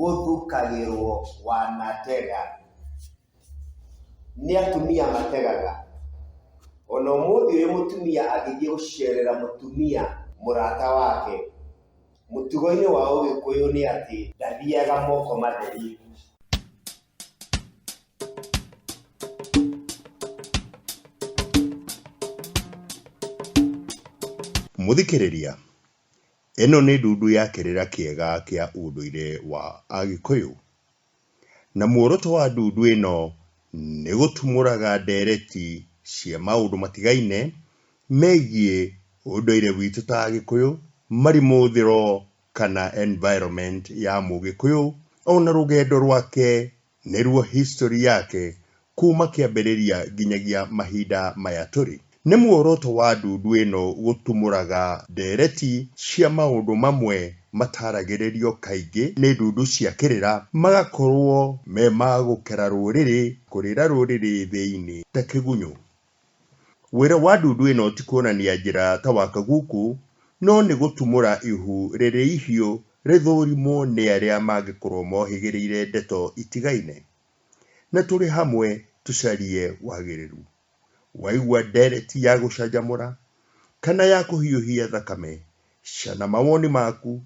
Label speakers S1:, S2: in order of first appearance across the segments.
S1: guthukagirwo wanatega. Ni atumia mategaga. Ona umuthi uyu mutumia agithie gucerera mutumia murata wake, mutugo-ini wa Ugikuyu ni ati ndathiaga moko matheri.
S2: Muthikiriria, eno ni ndundu ya kirira kiega kia unduire wa Agikuyu, na muoroto wa ndundu ino ni gutumuraga ndereti cia maundu matigaine megie unduire witu ta Agikuyu, marimuthiro kana environment ya Mugikuyu, ona rugendo rwake niruo history yake kuma kiambiriria nginyagia mahinda maya turi. Ni muoroto wa ndundu ino gutumuraga ndereti cia maundu mamwe mataragiririo kaingi ni ndundu cia kirira, magakorwo me magukera ruriri kurira ruriri thiini ta kigunyu. Wira wa ndundu ino ti kuonania njira ta waka guku, no ni gutumura ihu riri ihio rithurimwo ni aria mangikorwo mohigiriire ndeto itigaine, na turi hamwe tucarie wagiriru. Waigua ndereti ya gucanjamura kana ya kuhiuhia thakame, cana mawoni maku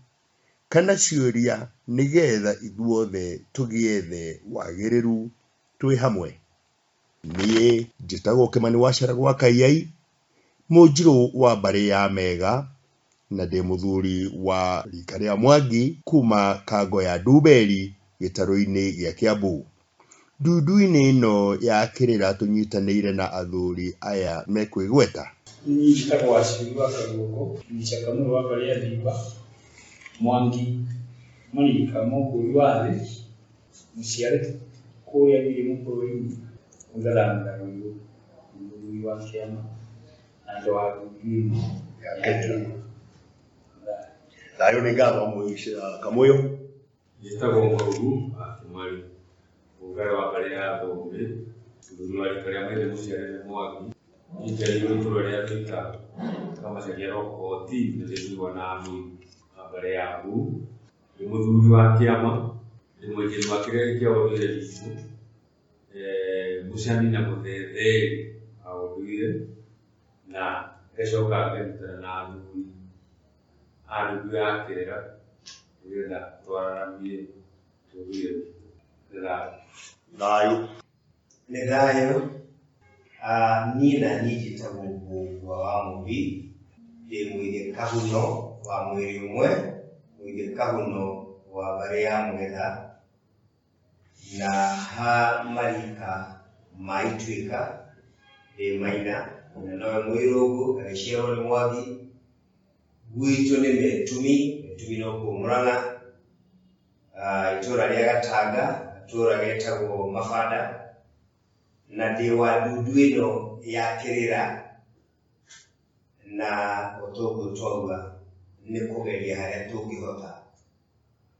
S2: kana ciuria nigetha ithuothe tugiethe wagiriru twi hamwe. Nie njitagwo Kimani Wachara gwa Kaiai, munjiru wa mbari ya Mega, na ndi muthuri wa rika ria Mwangi kuma Kango ya Nduberi gitaru-ini gia Kiambu. Ndundu-ini ino ya kirira tunyitaniire na athuri aya mekwigweta.
S3: Ni njitagwo Wachira Kaguko, ni chakamuru wa mbari ya Thiba, Mwangi, Marika Mukuru wa thi, muciare kuria biri mukuru utharanga uyu muthuri wa kiama na ndo wa ndundu ya Kenya.
S2: Dayo ni ngabo muisha kamoyo.
S4: Njitagwo Mukuru Kimani ugara wa mbari ya Thombe, muthuri wa rika ria Mwende muciare Mwangi. Njitari y'uruturo rya Thika kama cagiaro koti ndirigwa na amu mbere yaku ni muthuri wa kiama ni mwekiri wa kirere kia unduire witu mucani na muthetheri a unduire na ecoka ngarutana na athuri a ndundu ya kirera nigetha twararamie unduire witu.
S2: Thayu
S1: Ni thayu. Niĩ na niĩ njĩtagwo Ngũngua wa Mũmbi, ndĩ mũire Kahuno wa mwĩrĩ ũmwe, mũire Kahuno wa mbari ya Mwetha, na ha marika ma Ituĩka ndĩ Maina, na nowe Mwĩrũngũ agĩciarwo nĩ Mwangi. Gwitũ nĩ Metumi no kũu Mũrang'a, itũũra rĩa Gatanga, itũũra getagwo Mabanda, na ndi wa ndundu ino ya kirira, na utoguo twauga ni kugeria haria tungihota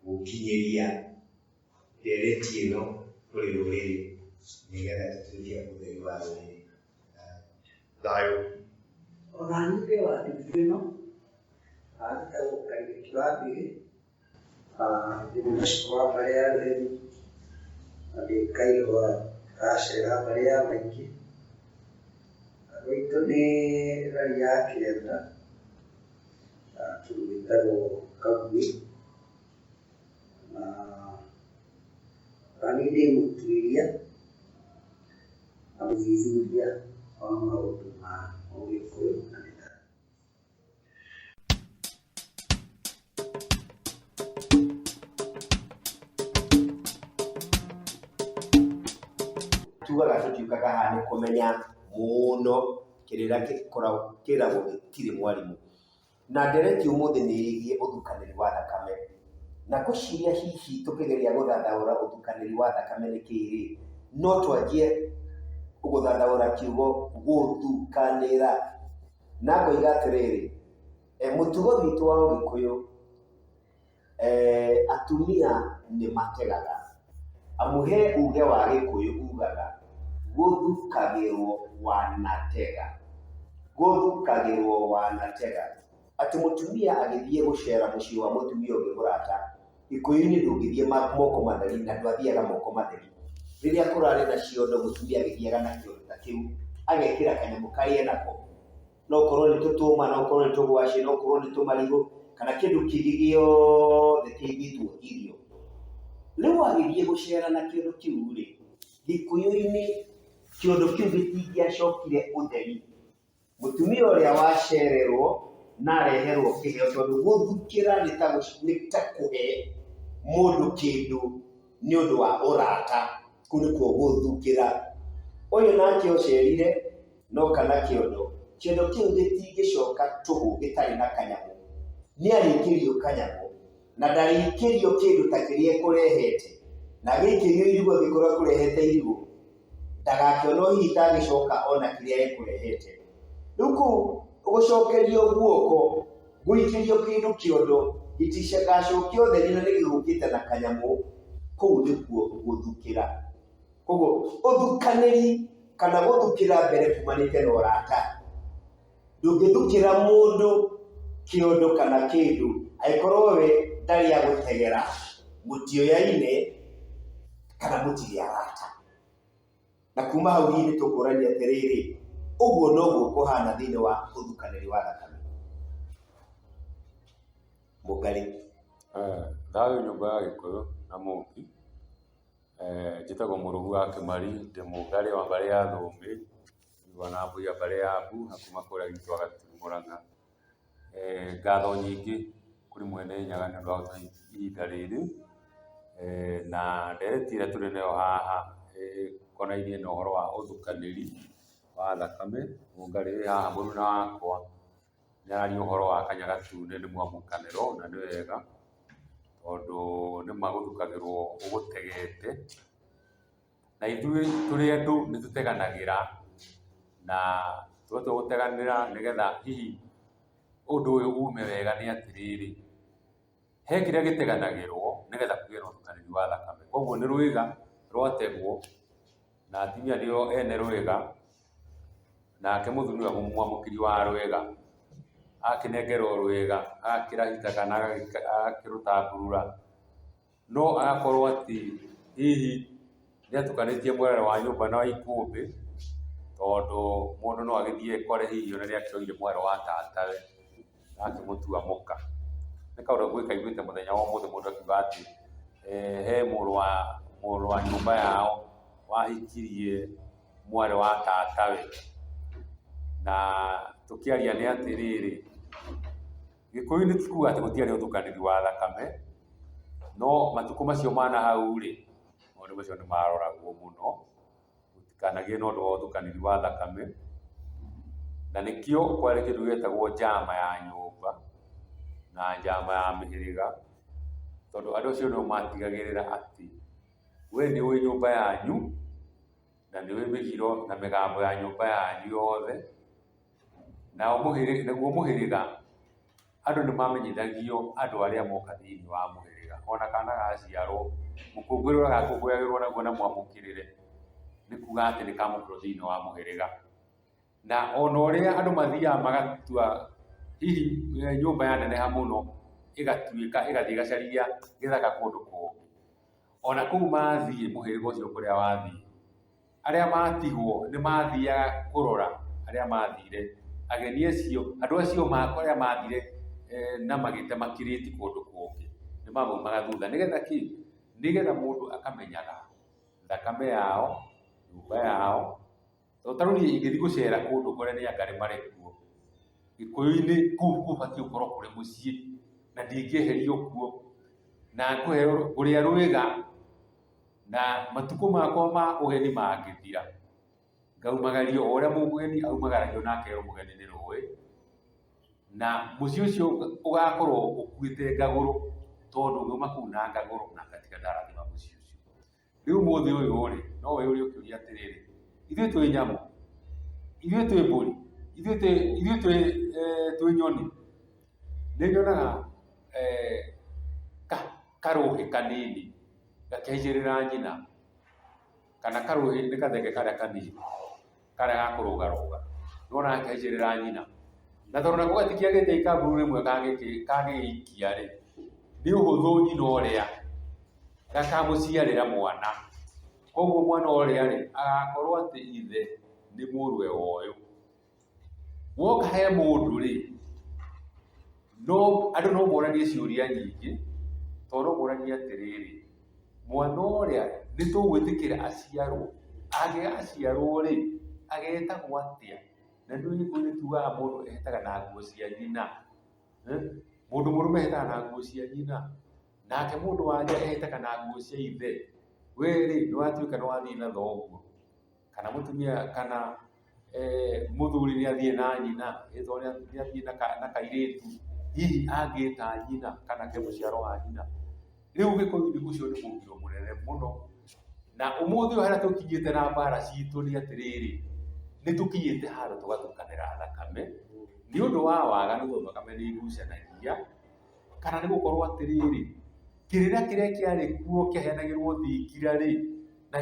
S1: gukinyiria ndereti ino kuri ruriri nigetha tutuike mutheri wa ruriri.
S2: Thayu
S5: ona nige wa ndundu ino agitagwo Kairĩki wa Mbere, ndi mũciĩ wa mbari ya Remi, na ndi Kairũa Gacĩra mbari ya Maingĩ. Gwitũ nĩ rari ya Kĩenda, twĩtagwo Kagui, na niĩ ndĩ mũtuĩria na mũthuthuria wa maũndũ ma Ũgĩkũyũ na Gĩtaũ.
S1: Tugaga tũtiũkaga haha nĩ kũmenya mũno kĩrĩra kĩragwo gĩtirĩ mwarimu, na ndereti ũmũthĩ nĩ ĩgiĩ ũthukanĩri wa thakame, na ngwĩciria hihi tũkĩgeria gũthathaũra ũthukanĩri wa thakame nĩ kĩĩ, no twanjie gũthathaũra kiugo gũthukanĩra, na ngoiga atĩrĩrĩ, mũtugo witũ wa Ũgĩkũyũ, atumia nĩ mategaga, amu he uge wa Gĩkũyũ ugaga guthukagirwo wanatega, guthukagirwo wanatega, ati mutumia agithie gucera mucii wa mutumia ungi murata Gĩkũyũ-inĩ ndũngĩthiĩ moko matheri na ndwathiaga moko matheri. Rĩrĩa kũrarĩ na ciondo mũtumia agĩthiaga na kĩondo ta kĩu, agekĩra kanyamũ karĩa enako. No ũkorwo nĩ tũtũma, no ũkorwo nĩ tũgwacĩ, no ũkorwo nĩ tũmarigũ, kana kĩndũ kĩngĩ gĩothe kĩngĩtwo irio. Rĩu agĩthiĩ gũcera na kĩondo kĩu rĩ, Gĩkũyũ-inĩ kĩondo kĩu gĩtingĩacokire ũtheri. Mũtumia ũrĩa wacererwo na areherwo kĩheo, tondũ gũthukĩra nĩ ta kũhe mũndũ kĩndũ nĩ ũndũ wa ũrata, kũu nĩkuo gũthukĩra. Ũyũ nake ũcerire noka na kĩondo, kĩondo kĩu gĩtingĩcoka tũhũ gĩtarĩ na kanyamũ. Nĩ arĩkĩrio kanyamũ na ndarĩkĩrio kĩndũ ta kĩrĩa ekũrehete, na gĩkĩrio irigũ angĩkorwo ekũrehete irigũ, ndagakĩona hihi itangĩcoka ona kĩrĩa ekũrehete. Rĩu kũu gũcokerio guoko, gũikĩrio kĩndũ kĩondo, gĩtigacokio ũtheri na nĩgĩgũkĩte na kanyamũ, kũu nĩkuo gũthukĩra. Koguo ũthukanĩri kana gũthukĩra mbere kumanĩte na ũrata. Ndũngĩthukĩra mũndũ kĩondo kana kĩndũ angĩkorwo we ndarĩ agũtegera, mũtioyaine kana mũtirĩ arata. Na kuma hau hihi nĩtũkũrania atĩrĩrĩ, ũguo noguo kũhana thĩinĩ wa ũthukanĩri wa thakame. Mũngarĩ.
S4: Thayũ nyũmba ya Gĩkũyũ na Mũmbi. Njĩtagwo Mũrũgu wa Kĩmari, ndĩ Mũngarĩ wa mbarĩ ya Thũmbĩ, na Mbuya mbarĩ ya Mbu, na kuma kũrĩa gwitũ Gatundu Mũrang'a. Ngatho nyingĩ kũrĩ mwene Nyaga nĩ ũndũ wa gũtũhe ihinda rĩrĩ, na ndereti ĩrĩa tũrĩ nayo haha ĩkonainie na ũhoro wa ũthukanĩri wa thakame. Mũngarĩ wĩ haha mũruna wakwa nĩararia ũhoro wa kanya gatune nĩ mwamũkanĩro, na nĩ wega tondũ nĩma gũthukagĩrwo ũgũtegete, na ithuĩ tũrĩ andũ nĩtũteganagĩra, na twatua gũteganĩra nĩgetha hihi ũndũ ũyũ ume wega nĩ atĩrĩrĩ, he kĩrĩa gĩteganagĩrwo nĩgetha kũgĩe na ũthukanĩri wa thakame. Koguo nĩ rwĩga rwategwo na atumia nĩo ene rwĩga, nake mũthuri ũyũ mwamũkĩri wa rwĩga akĩnengerwo rwĩga agakĩrahita kana agakĩrũtambũrũra, no agakorwo atĩ hihi nĩatukanĩtie mwere wa nyũmba na wa ikũmbĩ, tondũ mũndũ no agĩthiĩ ekore hihi ona nĩakĩroire mwere wa tatawe na akĩmũtua mũka. Nĩ kaũndũ gwĩkaiguĩte mũthenya wa ũmũthĩ mũndũ akiuga atĩ he mũrũ wa nyũmba yao wahikirie mwere wa tatawe, na tũkĩaria nĩ atĩrĩrĩ, Gĩkũyũ-inĩ ti kuga atĩ gũtiarĩ ũthukanĩri wa thakame, no matukũ macio mana hau rĩ, maũndũ macio nĩ maroragwo mũno gũtikanagĩe na ũndũ wa ũthukanĩri wa thakame, na nĩkĩo kwarĩ kĩndũ gĩetagwo njama ya nyũmba na njama ya mĩhĩrĩga, tondũ andũ acio nĩo matigagĩrĩra atĩ we nĩ ũĩ nyũmba yanyu na nĩ ũĩ mĩgiro na mĩgambo ya nyũmba yanyu yothe. Naguo mũhĩrĩga andũ nĩ mamenyithagio andũ arĩa moka thĩinĩ wa mũhĩrĩga, ona kana gaciarwo, mũkũngũĩre ũrĩa gakũngũyagĩrwo naguo na mwamũkĩrĩre nĩ kuga atĩ nĩ kamũkĩrwo thĩinĩ wa mũhĩrĩga. Na ona ũrĩa andũ mathiaga magatua hihi nyũmba yaneneha mũno ĩgatuĩka ĩgathiĩ ĩgacaria gĩthaka kũndũ kũngĩ, ona kũu mathiĩ mũhĩrĩga ũcio kũrĩa wathiĩ, arĩa matigwo nĩ mathiaga kũrora arĩa mathire, ageni acio, andũ acio arĩa mathire na magĩtema kĩrĩti kũndũ kũngĩ nĩ maumaga thutha, nĩgetha kĩ, nĩgetha mũndũ akamenyaga thakame yao, nyũmba yao. Tondũ ta rĩu niĩ ingĩthiĩ gũcera kũndũ kũrĩa nĩ Angarĩ marĩ kuo, Gĩkũyũ-inĩ kũu gũbatiĩ gũkorwo kũrĩ mũciĩ na ndingĩeherio kuo, na ngũrĩa rwĩga, na matukũ makwa ma ũgeni mangĩthira ngaumagario o ũrĩa mũgeni aumagaragio na akerwo mũgeni nĩ rũĩ, na mũciĩ ũcio ũgakorwo ũkuĩte ngagũrũ, tondũ ũngiuma kũu na ngagũrũ na ngatiga ndarathima mũciĩ ũcio. Rĩu ũmũthĩ ũyũ rĩ, no wĩyũrie ũkĩũria atĩrĩrĩ, ithuĩ twĩ nyamũ, ithuĩ twĩ mbũri, ithuĩ twĩ nyoni, nĩ nyonaga karũhĩ kanini gakĩhaicĩrĩra nyina, kana karũhĩ nĩ gathenge karĩa kanini karĩa gakũrũgarũga, nĩwona gakĩhaicĩrĩra nyina, na tondũ nako gatikĩagĩte ikamburu rĩmwe kagĩikia rĩ, nĩ ũhũthũ nyina ũrĩa gakamũciarĩra mwana. Koguo mwana ũrĩa-rĩ agakorwo atĩ ithe nĩ mũrwe ũyũ. Woka he mũndũ-rĩ, andũ no moranie ciũria nyingĩ, tondũ no moranie atĩrĩrĩ, mwana ũrĩa nĩ tũgwĩtĩkĩra aciarwo, angĩgaciarwo-rĩ agetagwo atĩa? Na nĩ Gĩkũyũ tugaga mũndũ ehetaga na nguo cia nyina. Mũndũ mũrũme ehetaga na nguo cia nyina, nake mũndũ wanja ehetaga na nguo cia ithe. We-rĩ nĩwatuĩka nĩwathiĩ na thoguo, kana mũtumia kana mũthuri nĩathiĩ na nyina, tondũ nĩathiĩ na kairĩtu, hihi angĩta nyina kana ke mũciaro wa nyina. Rĩu Gĩkũyũ-inĩ ũcio nĩ mũngiro mũnene mũno, na ũmũthĩ ũyũ harĩa tũkinyĩte na mbara citũ nĩ atĩrĩrĩ, nĩ tũkinyĩte handũ tũgatukanĩra thakame nĩ ũndũ wa waganu, tondũ thakame nĩ igucanagia, kana nĩ gũkorwo atĩrĩrĩ, kĩrĩra kĩrĩa kĩarĩ kuo kĩaheanagĩrwo thingira-rĩ na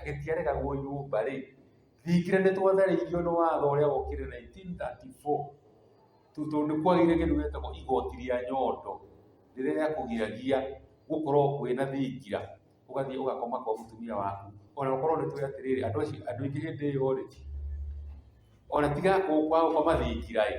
S4: gĩtiaregagwo nyũmba-rĩ, thingira nĩ twatharĩirio nĩ watho ũrĩa wokire 1934, tondũ nĩ kwagĩire kĩndũ gĩetagwo igoti rĩa nyondo rĩrĩa rĩakũgiragia gũkorwo kwĩna thingira, ũgathiĩ ũgakoma kwa mũtumia waku. Ona gũkorwo nĩ tũĩ atĩrĩrĩ, andũ aingĩ hĩndĩ ĩyo-rĩ, ona tiga gũkoma thingira-ĩ,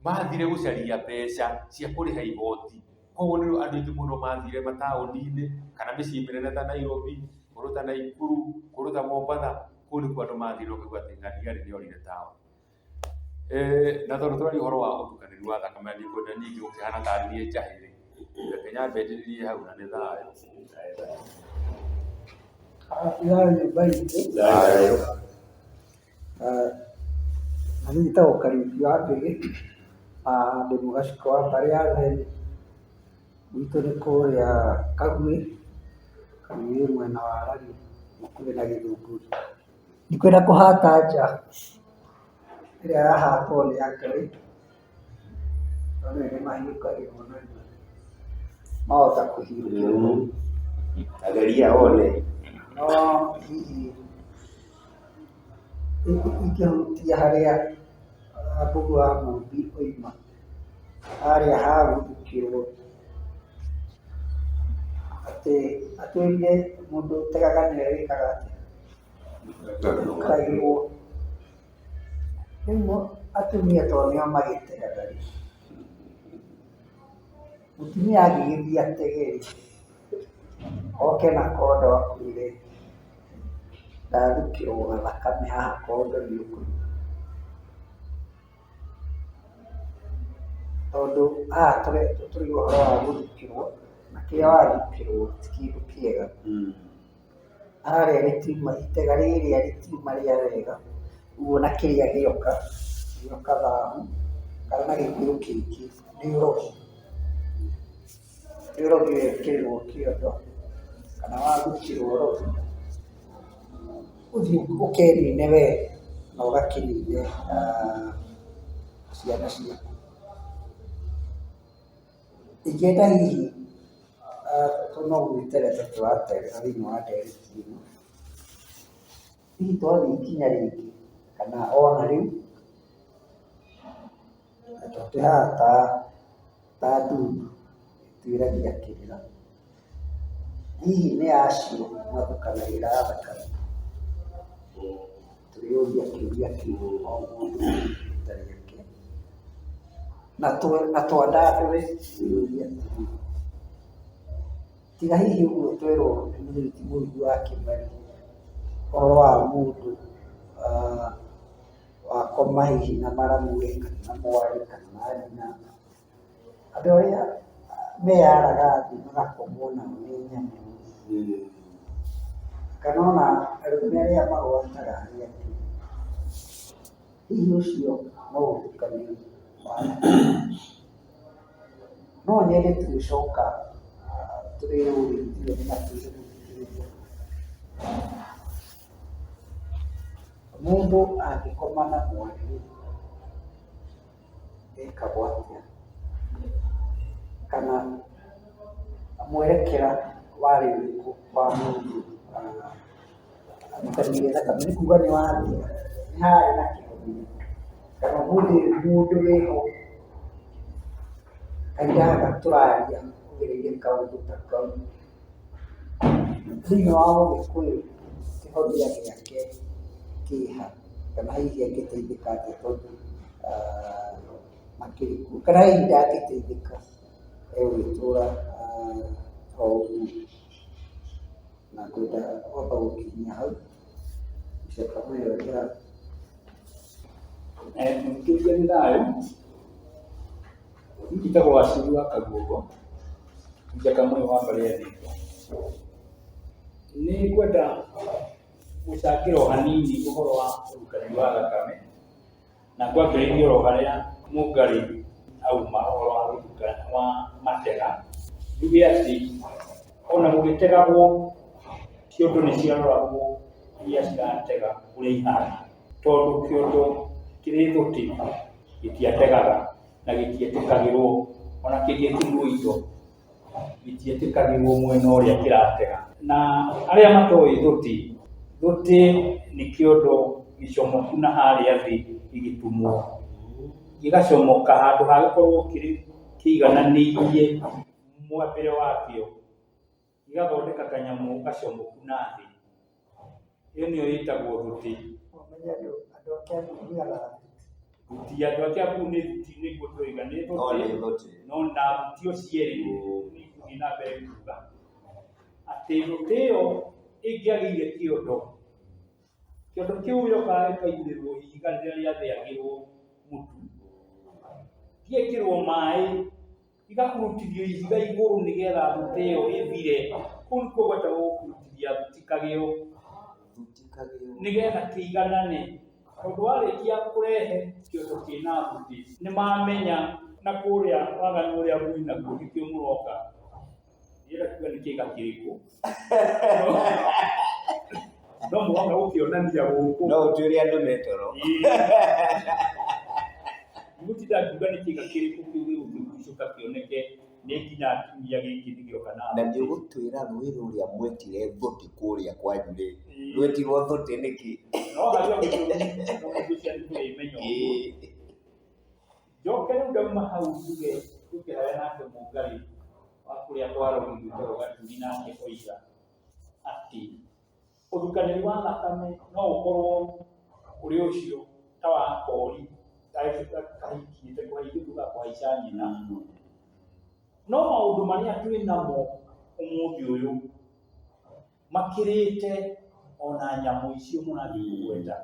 S4: mathire gũcaria mbeca cia kũrĩha igoti. Koguo nĩ andũ aingĩ mũno mathire mataũni-inĩ kana mĩciĩ mĩnene ta Nairobi, kũndũ ta Naikuru, kũndũ ta Mombasa, kũu nĩkuo andũ mathire ũkaigua atĩ ng'ania nĩorire taũni. Na tondũ tũraria ũhoro wa ũtukanĩri wa thakame, nĩngwenda ningĩ gũkĩhana tarĩ niĩ njahĩ-rĩ, reke nyambe njĩrĩrie hau na nĩ thayũ.
S5: Thayũ nyũmba itũ. Na niĩ njĩtagwo Kariuki wa Mbĩgĩ, ndĩ mũgaciko wa mbarĩ ya Rũheni. Gwitũ nĩ kũrĩa Kaguĩ mwena wa Rari hakuhĩ na Gĩthũngũri. Ndikwenda kũhata nja ĩrĩa yahatwo nĩ Ngai, tondũ nĩ mahiũkagĩrwo narua, mahota kũhiũkĩrwo.
S1: Angalia one.
S5: No hihi ingĩhutia harĩa Mbũgu wa Mũmbi oima, harĩa hagũthukĩrwo, atĩ atwĩrire mũndũ ũtegaga nĩwe wĩkaga atĩa, ũkaragĩrwo. Rĩu atumia tondũ nĩo magĩtegaga-rĩ, mũtumia angĩgĩthiĩ atege-rĩ, oke na kondo akwĩre ndathukĩrwo gathakame haha kondo nĩ ũkũnyua, tondũ haha tũrĩ ũhoro wa gũthukĩrwo, na kĩrĩa wathukĩrwo ti kĩndũ kĩega. Harĩa rĩtiuma, itega rĩrĩa rĩtiuma rĩa wega, ũguo na kĩrĩa gĩoka thahu, kana na Gĩkũyũ kĩngĩ nĩ ũrogi. Nĩ ũrogi wekĩrĩrwo kĩondo, kana wathukĩrwo ũrogi, ũthiĩ ũkenine we na ũgakĩnine ciana ciaku. Ingĩenda hihi no gwĩtereta tũraterera thĩinĩ wa ndereti ĩno, hihi twathiĩ ikinya rĩngĩ kana ona rĩu, na tondũ haha ta ndundu twĩragia kĩrĩra, hihi nĩ acio mathukanagĩra thakame, tũrĩũria kĩũria kĩu o mũndũ rita rĩake, na twandandũre ciũria atĩrĩrĩ, tiga hihi ũguo twerwo nĩ mũthuriti mũrugi wa Kĩmani, ũhoro wa mũndũ wakoma hihi na maramu kana mwarĩ kana nyina, andũ arĩa meyaraga thĩ magakomwo nao nĩ nyamũ, kana ona arũme arĩa magwataga harĩa atĩ hihi ũcio no ũtukanĩrio wa thakame. No nyende tũgĩcoka tũrĩũrĩrithio nĩ matuĩre gũthikĩrĩria, mũndũ angĩkoma na mwarĩ ekagwo atĩa, kana mwerekera warĩ ũrĩkũ wa mũndũ athukanirie thakame, nĩ kuuga nĩ wathira, nĩ harĩ na kĩhonia, kana mũndũ wĩho kairaga tũraria gereire kaundu ta kau thĩinĩ wa Ũgĩkũyũ kĩhonia gĩake kĩha kana hihi angĩteithĩka atĩa tondũ makĩrĩku kana hihi ndangĩteithĩka egũgĩtũra o ũguo na ngwenda kwamba gũkinyia hau icoka mũĩo njĩra
S3: mũthikĩrĩria nĩ thayũ. Njĩtagwo Wachiri wa Kaguogo, njaka mũĩo wa mbarĩ ya Thika. Nĩ ngwenda gũcangĩra o hanini ũhoro wa ũrukani wa thakame na kwambĩrĩria oro harĩa Mũngarĩ auma ũhoro wa ũrukani wa matega. Njuge atĩ ona gũgĩtegagwo kĩondo nĩ ciaroragwo iria ciratega ũrĩa ihana, tondũ kĩondo kĩrĩ thũti gĩtiategaga na gĩtietĩkagĩrwo ona kĩngĩkuo indo gĩtietĩkagĩrwo mwena ũrĩa kĩratega. Na arĩa matoĩ thũti nĩ kĩondo gĩcomoku na harĩa thĩ gĩgĩtumwo gĩgacomoka handũ hagĩkorwo kĩrĩ kĩigananĩirie mwambĩre wakĩo gĩgathondeka kanyamũ gacomoku na thĩ. Ĩyo nĩyo ĩtagwo thũti. Thuti ya andũ a Kiambu nĩ thuti nĩguo tũiga nĩ thũti no na thuti o cierĩ nĩ na mbere kuuga atĩ thũti ĩyo ĩngĩagĩire kĩondo kĩu gĩokaga gĩkaigĩrĩrwo ihiga rĩrĩa rĩathĩagĩrwo mũtu gĩekĩrwo maĩ igakũrutithio ihiga igũrũ nĩgetha thũti ĩyo ĩthire. Kũu nĩkuo gwetagwo gũkurutithia thuti kagĩo nĩgetha kĩiganane, tondũ warĩkia kũrehe kĩondo kĩna thuti nĩ mamenya na kũrĩa waganu ũrĩa mũi naguo nĩkĩo mũroka ndĩrenda kuuga nĩ kĩĩga kĩrĩkũ no mũroka gũkĩonania gũkũ
S1: no ũtuĩre andũ metoro
S3: gũtinda kuuga nĩ kĩĩga kĩrĩkũ kĩu gĩgũcoka kĩoneke nĩ nginya kiumia gĩkĩ nĩgĩoka na
S1: nĩ ũgũtwĩra rũĩ rũrĩa mwetire thũti kũrĩa kwanyu rĩ rwetirwo thũti nĩkĩ?
S3: No harĩa njoke rĩu ndauma hau njuge tũkĩhaya nake Mũngarĩ wa kũrĩa kwa Rũgiri gwĩtagwo Gaturi nake oiga atĩ ũthukanĩri wa thakame no ũkorwo ũrĩ ũcio ta wa kori kahikĩte kũhaicĩte gakũhaica nyina. No maũndũ marĩa twĩ namo ũmũthĩ ũyũ makĩrĩte ona nyamũ icio mũrathiĩ kũgweta,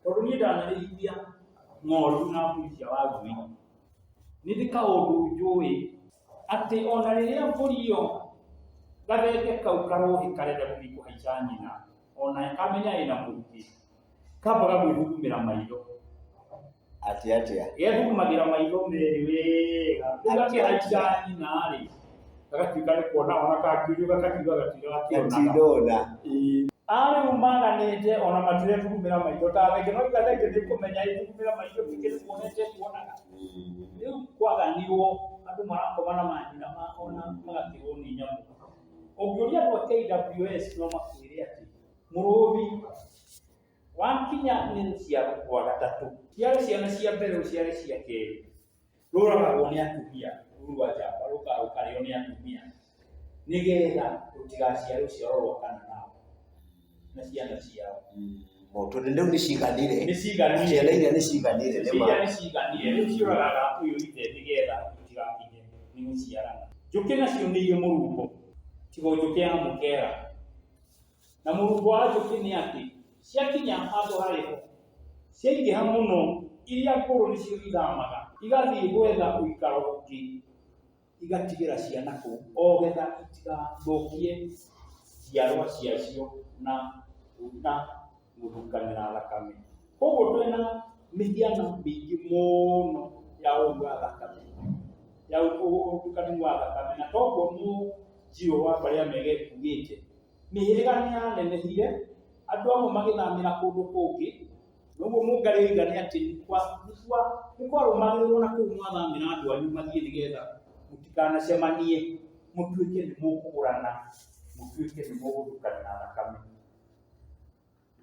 S3: tondũ niĩ ndanarĩithia ng'ondu na mbũri cia Wangui. Nĩ ndĩ kaũndũ njũĩ atĩ ona rĩrĩa mbũri ĩyo gathenge kau karohi karenda gũthiĩ kũhaica nyina ona kamenya ĩna mũrukĩ kamba gagwĩthugumĩra maitho
S1: atĩa
S3: gethugumagĩra maitho merĩ wega gakĩhaica nyina rĩ gagatuĩka nĩ kuona ona kakiurio gakakiuga gatigakĩona. Rĩu maganĩte ona matirethugumĩra maitho ta thenge no igathenge nĩ kũmenya ĩthugumĩra maitho kĩngĩ kuonete kuonaga. Rĩu kwaganirwo andũ marakoma na manyina ona magakĩrwo nĩ nyamũ. Ũngĩũria andũ a KWS no makwĩre atĩ mũrũthi wakinya nĩ rũciaro rwa gatatũ ciarĩ ciana cia mbere rũciare cia kerĩ rũragagwo nĩ atumia rũu rwa njamba rũkarĩo nĩ atumia nĩgetha rũtigaciare rũciaro rwa kana nao na ciana ciao.
S1: Tondũ rĩu nĩ ciganire
S3: ciana
S1: iria nĩ ciganire
S3: rĩu ciũragaga ũyũ ithe nĩgetha itigakinye nĩ gũciarana. Njũkĩ nacio nĩ irĩ mũrumbo tiga njũkĩ ya mũkera, na mũrumbo wa njũkĩ nĩ atĩ ciakinya handũ harĩho ciaingĩha mũno iria ngũrũ nĩcio ithamaga igathiĩ gwetha ũikaro ũngĩ igatigĩra ciana kũu o getha itigathũkie njiarwa ciacio na gũthukanĩra thakame. Koguo twĩna mĩhiano mĩingĩ mũno ya ũũmbi wa thakame ya ũthukani wa thakame, na toguo Mũnjirũ wa mbarĩ ya Mĩgĩ kuugĩte mĩhĩrĩga nĩ yanenehire andũ amwe magĩthamĩra kũndũ kũngĩ. Noguo Mũngarĩ oiga nĩ atĩ nĩ kwarũmagĩrĩrwo na kũu mwathamĩra andũ anyu mathiĩ nĩgetha mũtikanacemanie mũtuĩke nĩ mũkũgũrana mũtuĩke nĩ mũgũthukanĩra thakame.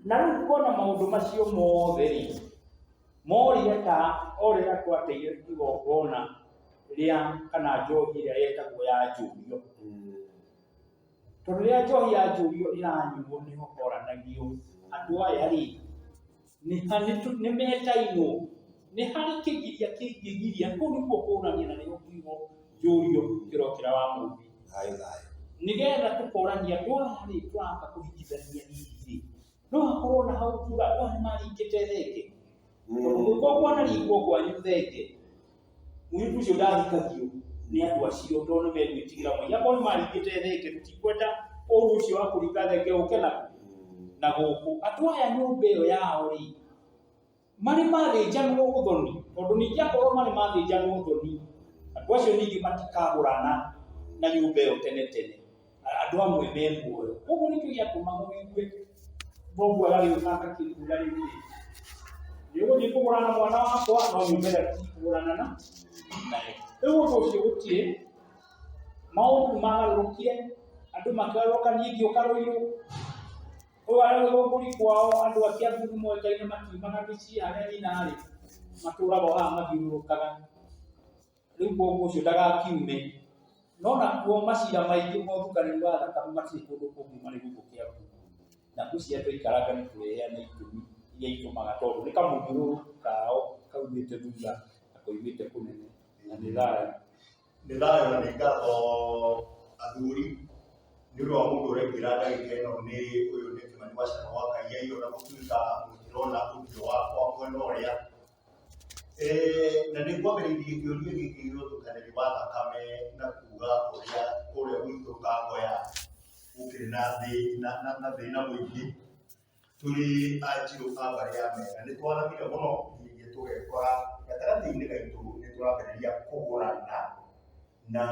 S3: Na rĩu kuona maũndũ macio mothe rĩ morire ta o rĩrĩa twateire igongona ria kana njohi ria yetagwo ya njũrio. Tondũ rĩrĩa njohi ya njũrio ĩranyuo nĩ hokoranagio andũ aya rĩ nĩ metainwo nĩ harĩ kĩgiria kĩngĩgiria kũu nĩkuo kũrania na nĩguo kiugo njũrio kĩrokĩra wa mũndũ nĩgetha tũkorania andũ aya rĩ tũramba kũhikithania hihi no hakorwo na hau tuga andũ aya nĩmaringĩte thenge tondũ gũkorwo na ringwo kwanyu thenge mũirĩtu ũcio ndathikagio nĩ andũ acio tondũ nĩ megwĩtigĩra Ngai akorwo nĩmaringĩte thenge tũtikwenda ũndũ ũcio wa kũringa thenge ũke na gũkũ andũ aya nyũmba ĩyo yao rĩ marĩ mathĩnjanwo ũthoni tondũ ningĩ akorwo marĩ mathĩnjanwo ũthoni andũ acio ningĩ matikagũrana na nyũmba ĩyo tene andũ amwe me muoyo ũguo nĩkĩo gĩatũmaga wĩigue thoguo agagĩũka akĩuga rĩrĩ nĩũgũthiĩ kũgũrana mwana wakwa no nyũmba ĩrĩa tikũgũrana nayo rĩu ũndũ ũcio gũtirĩ maũndũ magarũrũkire andũ makĩgarũrũka ningĩ ũkarũirwo ũyũ arĩ gũthũngũri kwao andũ a Kĩambu moĩkaine makiumaga mĩciĩ harĩa nyina arĩ matũũraga haha mathiũrũrũkaga rĩu koguo ũcio ndagakiume no nakuo macira maingĩ mothukanĩri wa thakame matirĩ kũndũ kũngĩ marĩ gũkũ Kĩambu na kũcia tũikaraga nĩ tũreheana itũmi iria itũmaga tondũ nĩ kamũthiũrũrũku kao kaumĩte thutha na koimĩte kũnene na nĩ thayũ
S2: na nĩ ngatho athuri nĩ ũndũ wa mũndũ ũraingĩra ndagĩka ĩno nĩ ũyũ nĩ Kĩmani wa Cana wa Kaiyaiyo na gũtuĩka mũtirona ũthiũ wakwa mwena ũrĩa na nĩ kwambĩrĩirie kĩũria gĩkĩ gĩgũthukanĩri wa thakame na kuga ũrĩa kũrĩa gwitũ Kangoya gũkĩrĩ na thĩna mũingĩ tũrĩ Anjirũ a mbarĩ ya Mega nĩ twaramire mũno ningĩ tũgekora gatagatĩ-inĩ gaitũ nĩ tũrambĩrĩria kũgũrana na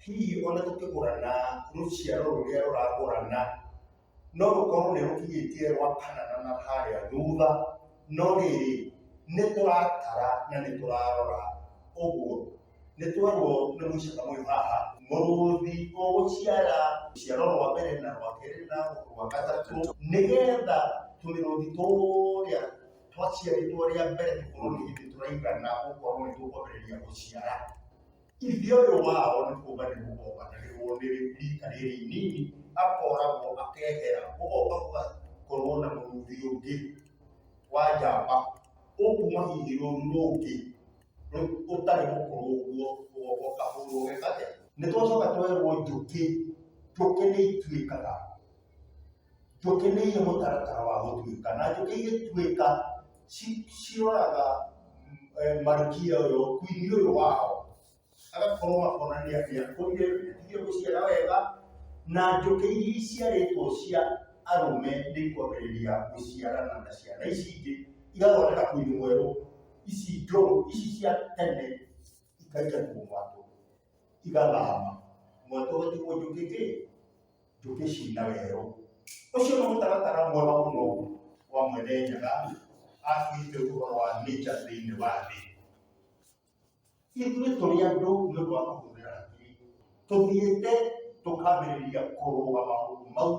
S2: hihi ona tũkĩgũrana rũciaro rũrĩa rũragũrana no rũkorwo nĩ rũkinyĩtie rwakanana na harĩa thutha no rĩrĩ nĩ tũratara na nĩ tũrarora ũguo nĩ twerwo nĩ mũicaka mũyũ haha mũrũthi ũgũciara rũciaro rwa mbere na rwa kerĩ na rwa gatatũ nĩgetha tũmĩrũthi tũrĩa twaciarĩtwo rĩa mbere tũkorwo nĩ hĩndĩ tũraigana gũkorwo nĩ tũkwambĩrĩria gũciara ithe ũyũ wao nĩ kuuga nĩ gũkombanagĩrwo nĩ rika rĩrĩ inini akoragwo akehera ũgoka gũgakorwo na mũrũthi ũngĩ wa njamba ũkuma hihi rũru rũngĩ ũtarĩ mũkũrũ ũguo ũgoka kahũrwo gĩkate nĩ twacoka twerwo njũkĩ nĩ ituĩkaga njũkĩ nĩ irĩ mũtaratara wa gũtuĩka na njũkĩ igĩtuĩka ciroraga malkia ũyũ kwini ũyũ wao agakorwo akonania nĩ akũrire nĩatigire gũciara wega na njũkĩ iria iciarĩtwo cia arũme nĩ ikwambĩrĩria gũciarana na ciana ici ingĩ igathondeka kwini mwerũ ici njũru ici cia tene ikaingatwo mwatũ igathama mwatũ ũgatigwo njũkĩ cina werũ ũcio nĩ mũtaratara mwega mũno wa Mwene Nyaga atuĩte ũhoro wa nature thĩinĩ wa thĩ ithuĩ tũrĩ andũ nĩ ũndũ wa kũhũthĩra hakiri tũthiĩte tũkambĩrĩria kũrũga maũndũ mau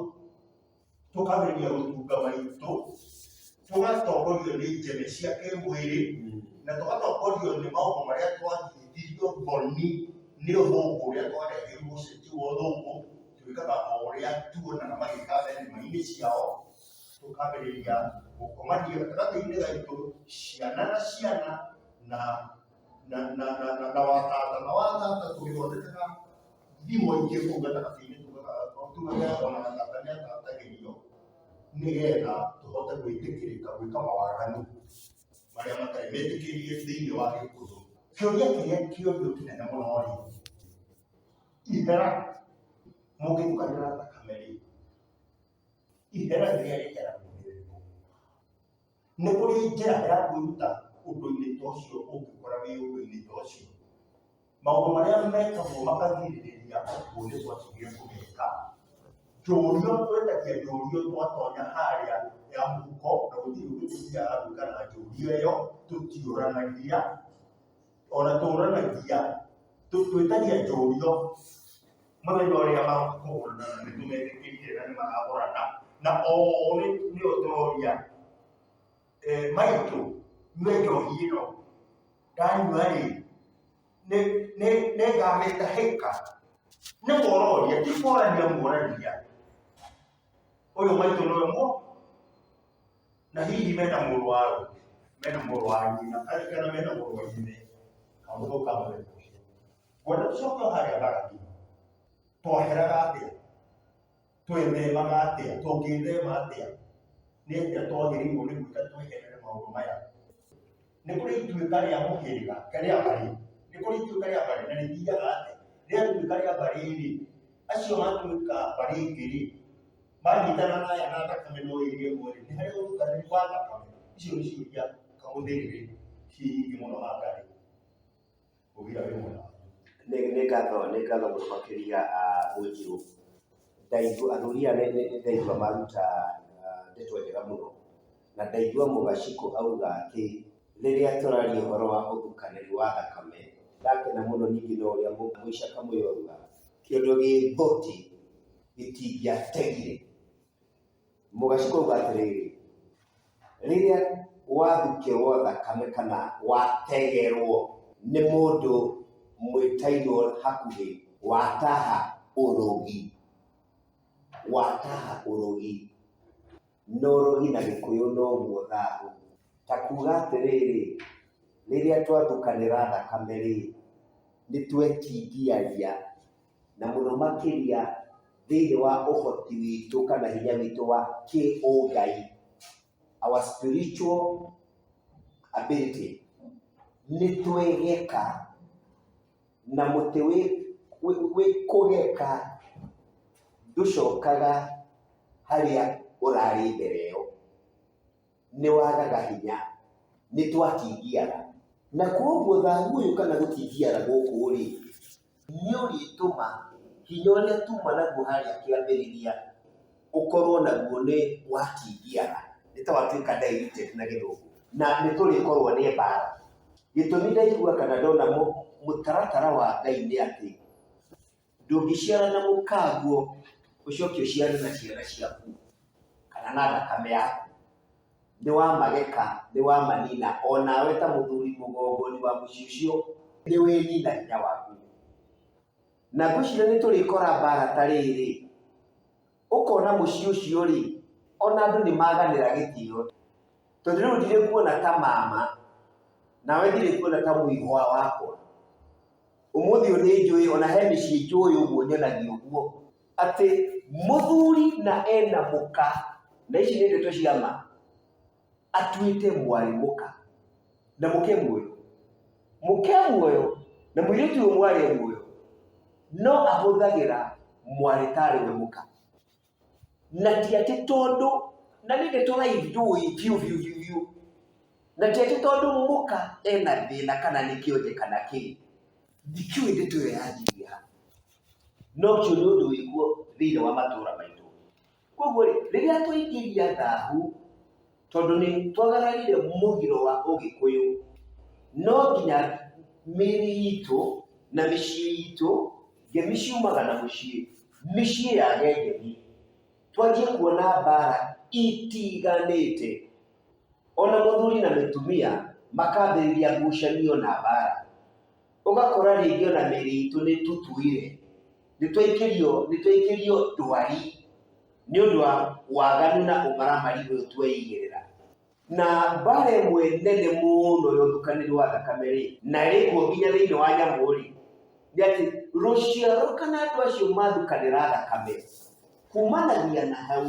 S2: tũkambĩrĩria gũtunga maitũ tũgatongorio nĩ njene cia kĩmwĩrĩ na tũgatongorio nĩ maũndũ marĩa twahithirio thoni nĩ ũthũngũ ũrĩa twareheirwo ũcenjio wa ũthũngũ twĩkaga o ũrĩa tuonaga magĩka thenema-inĩ ciao tũkambĩrĩria gũkomania gatagatĩ-inĩ gaitũ ciana na watata tũgĩthondekaga thimo ingĩ kũu gatagatĩ-inĩ tugaga ona gatata nĩ atatagĩrio nĩgetha tũhote gwĩtĩkĩrĩka gwĩka mawaganu marĩa matarĩ metĩkĩrie thĩinĩ wa Gĩkũyũ. Kĩũria kĩrĩa kĩũrio kĩnene mũno rĩ ihera mũngĩtukanĩra thakame rĩ ihera rĩrĩa rĩheragwo nĩ kũrĩ njĩra ya kwĩruta ũndũ-inĩ ta ũcio ũngĩkora wĩ ũndũ-inĩ ta ũcio maũndũ marĩa mekagwo makagirĩrĩria ũguo nĩ twatigia kũmeka njũrio twetagia njũrio twatonya harĩa ya mũhuko na gũtirĩ gũtuĩka gwĩka na njũrio ĩyo tũtiũranagia ona tũranagia twĩtagia njũrio mũthenya ũrĩa makũgũrana na nĩ tũmetĩkĩtie na nĩ maragũrana na o nĩ ũtũroria maitũ nyue njohi ĩno ndanyua rĩ nĩ ngamĩtahĩka nĩ mororia ti morania moragia ũyũ maitũ nĩwe mo na hihi mena mũrũ wa nyina kana mena mũrũ wa nyina kaũndũ kau kamũreka ũcio ngwenda tũcoke harĩa gagathi twaheraga atĩa twĩthemaga atĩa tũngĩthema atĩa nĩ atĩa twagĩrĩirwo nĩ gwĩka tweherere maũndũ maya nĩ kũrĩ ituĩka rĩa mũhĩrĩga rĩa mbarĩ nĩ kũrĩ ituĩka rĩa mbarĩ na nĩthiaga atĩ rĩa ituĩka rĩa mbarĩ-rĩ acio matuĩka mbarĩ ingĩ-rĩ manyitana naya na thakame no ĩrĩ ĩmwe-rĩ nĩ harĩ ũrutanĩri wa thakame icio nĩ ciũria kamũthĩrĩrĩ ciĩ nyingĩ mũno Wangari ũgira wĩ mwega
S1: nĩ ngatho mũno makĩria Wanjiru athuri aya nĩ ndaigua maruta ndeto njega mũno na ndaigua Mũgacikũ auga atĩ rĩrĩa tũraria ũhoro wa ũthukanĩri wa thakame ndakena mũno ningĩ na ũrĩa Mũica Kamũyũ auga kĩondo gĩ thũti gĩtingĩategire. Mũgacikũ auga atĩrĩrĩ rĩrĩa wathukĩrwo thakame kana wategerwo nĩ mũndũ mwĩtairwo hakuhĩ wataha ũrogi no ũrogi na Gĩkũyũ noguo thahũ ta kuga atĩrĩrĩ rĩrĩa twathukanĩra thakame-rĩ nĩ twetingiaria na mũno makĩria thĩinĩ wa ũhoti witũ kana hinya witũ wa kĩũngai our spiritual ability nĩ twegeka na mũtĩ wĩ kũgeka ndũcokaga harĩa ũrarĩ mbere ĩyo nĩ wagaga hinya nĩ twatingiaga na koguo thahũ ũyũ kana gũtingiara gũkũ-rĩ nĩ ũrĩtũma hinya ũrĩa tuma naguo harĩa kĩambĩrĩria ũkorwo naguo nĩ watingiara nĩ ta watuĩka diluted na Gĩthũngũ na nĩ tũrĩkorwo nĩ mbara. Gĩtũmi ndaigua kana ndona mũtaratara wa Ngai nĩ atĩ ndũngĩciara na mũkaguo ũcoke ũciare na ciana ciaku kana na thakame yaku nĩ wamageka nĩ wamanina onawe ta mũthuri mũgongoni wa mũciĩ ũcio nĩ wĩnina hinya waku na ngwĩciria nĩ tũrĩkora mbara ta rĩrĩ ũkona mũciĩ ũcio-rĩ ona andũ nĩ maganĩra gĩtĩo tondũ rĩu ndirĩ kuona ta mama nawe ndirĩ kuona ta mũihwa wakwa ũmũthĩ nĩ njũĩ ona he mĩciĩ njũĩ ũguo nyonagia ũguo atĩ mũthuri na ena mũka na ici nĩ ndeto cia ma atuĩte mwarĩ mũka na mũke muoyo na mũirĩtu ũyũ mwarĩ muoyo no ahũthagĩra mwarĩ tarĩ we mũka na ti atĩ tondũ na nĩ ndeto njũĩ biũ na ti atĩ tondũ mũka ena thĩna kana nĩ kĩonje kana kĩ ndikiũĩ ndeto ĩyo yanjiria no kĩo nĩ ũndũ wĩkuo thĩinĩ wa matũũra maitũ. Koguo rĩrĩa twaingĩria thahũ tondũ nĩ twagararire mũgiro wa Ũgĩkũyũ no nginya mĩĩrĩ itũ na mĩciĩ itũ ngemi ciumaga na mĩciĩ yage ngemi twanjie kuona mbara itiganĩte ona mũthuri na mũtumia makambĩrĩria ngucanio na mbara ũgakora rĩngĩ ona mĩĩrĩ itũ nĩ tũtuire nĩ twaikĩrio ndwari nĩ ũndũ wa waganu na ũmaramari ũyũ tweigĩrĩra na mbara ĩmwe nene mũno ya ũthukanĩri wa thakame-rĩ na rĩkuo nginya thĩinĩ wa nyamũ-rĩ nĩ atĩ rũciaro kana andũ acio mathukanĩra thakame kumanagia na hau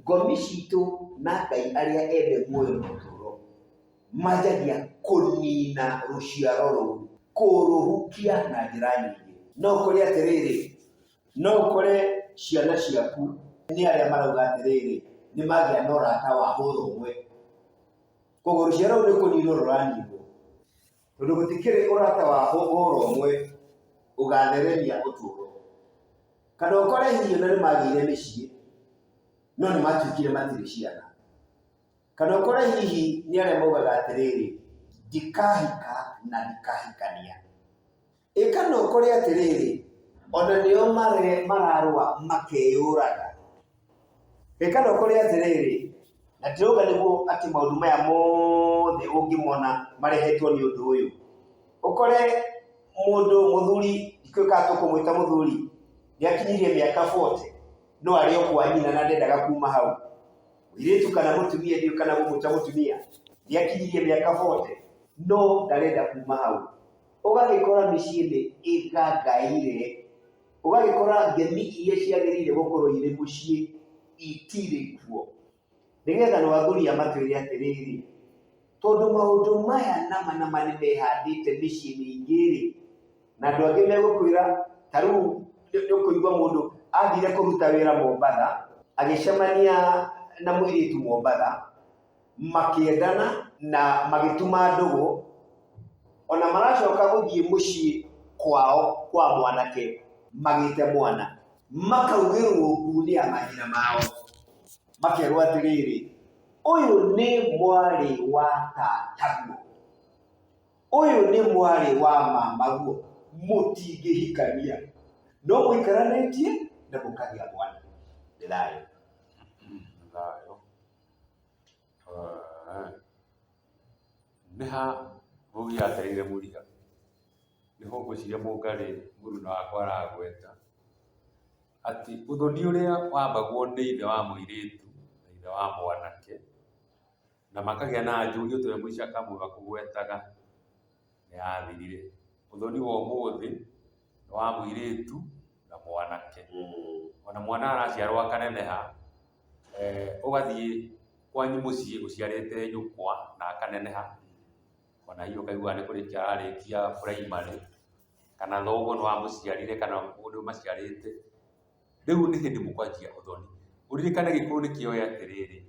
S1: ngomi citũ na Ngai arĩa ene muoyo na ũtũũro manjagia kũnina rũciaro rũu kũrũhukia na njĩra nyingĩ. No ũkore atĩrĩrĩ no ũkore ciana ciaku nĩ arĩa marauga atĩrĩrĩ nĩ magĩa na ũrata wa ũrũmwe koguo rũciaro rũu nĩ kũninwo rũraninwo tondũ gũtikĩrĩ ũrata wa ũrũmwe ũgatheremia ũtũũro kana ũkore hihi ona nĩ magĩire mĩciĩ no nĩ matuĩkire matirĩ ciana kana ũkore hihi nĩ arĩa maugaga atĩrĩrĩ ndikahika na ndikahikania kana ũkore atĩrĩrĩ ona nĩo mararũa makeyũraga kana ũkore atĩrĩrĩ na ndĩrauga nĩguo atĩ maũndũ maya mothe ũngĩmona marehetwo nĩ ũndũ ũyũ ũkore mundu muthuri ikuka tukumwita muthuri niakinyirie miaka 40 no ari o kwa nyina na ndendaga kuma hau iritu kana mutumia ndio kana gumuta mutumia niakinyirie miaka 40 no ndarenda kuma hau ugagikora micii igangaire ugagikora ngemi iria ciagirire gukorwo iri mucii itiri kuo nigetha no athuria matwire atiriri tondu maundu maya nama ni mehandite micii mingiri na andu angi megukwira taru nikuigua mundu athire kuruta wira Mombatha agicemania na muiritu Mombatha makiendana na magituma ndugu ona maracoka guthie mucii kwao kwa mwanake magite mwana makaugirwo nguni ya mahina mao makerwo atiriri uyu ni mwari wa tataguo uyu ni mwari wa mamaguo mutingihikania no muikaranitie na mukagia mwana ndirayo
S4: neha bugi atarire muriga niho ngwiciria mungari muruna wakwa aragweta ati uthoni uria wambagwo ni ithe wa muiritu na ithe wa mwanake na makagia na njuri utwe mwica kamwe bakugwetaga ni athirire uthoni wa umuthi wa muiritu na mwanake ona mwana araciarwo akaneneha ugathie kwanyu mucii uciarite nyukwa na akaneneha ona hiyo kaigua ni kurikia arikia primary kana thogo no amuciarire kana mundu maciarite riu ni hindi mukwanjia uthoni uririkane gikuru ni kioya atiriri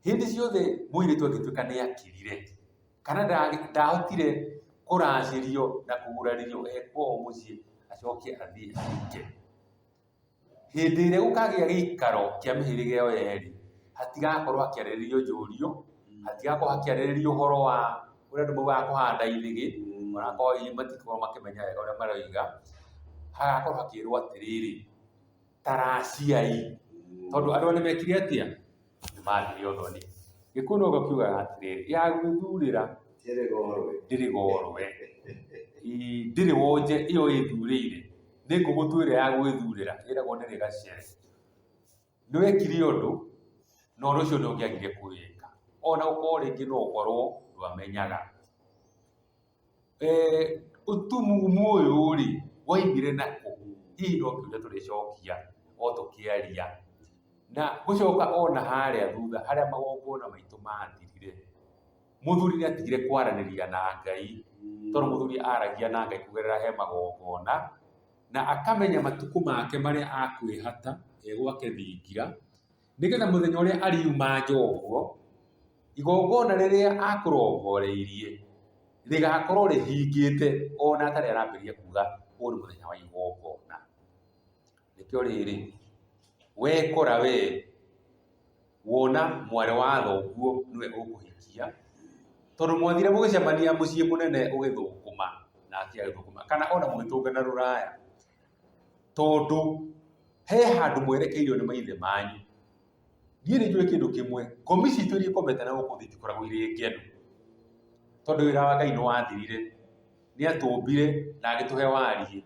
S4: hindi ciothe muiritu agituika ni akirire kana ndahotire kuracirio na kuguraririo ekwo mucii acoke athie ake hindi ire gukagia gikaro kia mihirige yo yeri hatigakorwo akiariririo njurio hatigakorwo akiariririo uhoro wa uria andu maugaga kuhanda ithigi onakorwo matikorwo makimenya wega uria maroiga hagakorwo hakirwo atiriri taraciai tondu andu nimekire atia nimathire uthoni gikuno gakiuga atiriri ya gwithurira ndiri gorwe ndiri wonje iyo ithurire ningugutwira ya gwithurira iragwo ndiri gacere niwekire undu no undu ucio ndungiagire kuwika ona ukorwo ringi no ukorwo ndwamenyaga utumumu uyu ri waimire naku hihi no kiuria turicokia o tukiaria na gucoka ona haria thutha haria magongona maitu mathirire muthuri ni atigire kwaraniria na Ngai tondu muthuri aragia na Ngai kugerera he magongona na akamenya matuku make maria akwihata gwake thingira nigetha muthenya uria ariuma njoguo igongona riria akurongoreirie rigakorwo rihingite ona atari arambiria kuga uri muthenya wa igongona nikio riri wekora we wona mware wa thoguo niwe ukuhikia tondu mwathire mugicemania mucii munene ugithukuma na atia githukuma kana ona mugitungana ruraya tondu he handu mwerekeirio ni maithe manyu nie ni njue kindu kimwe ngomi citu iria ikomete na guku thitikoragwo iri ngenu tondu wira wa Ngai ni wathirire ni atumbire na agituhe warie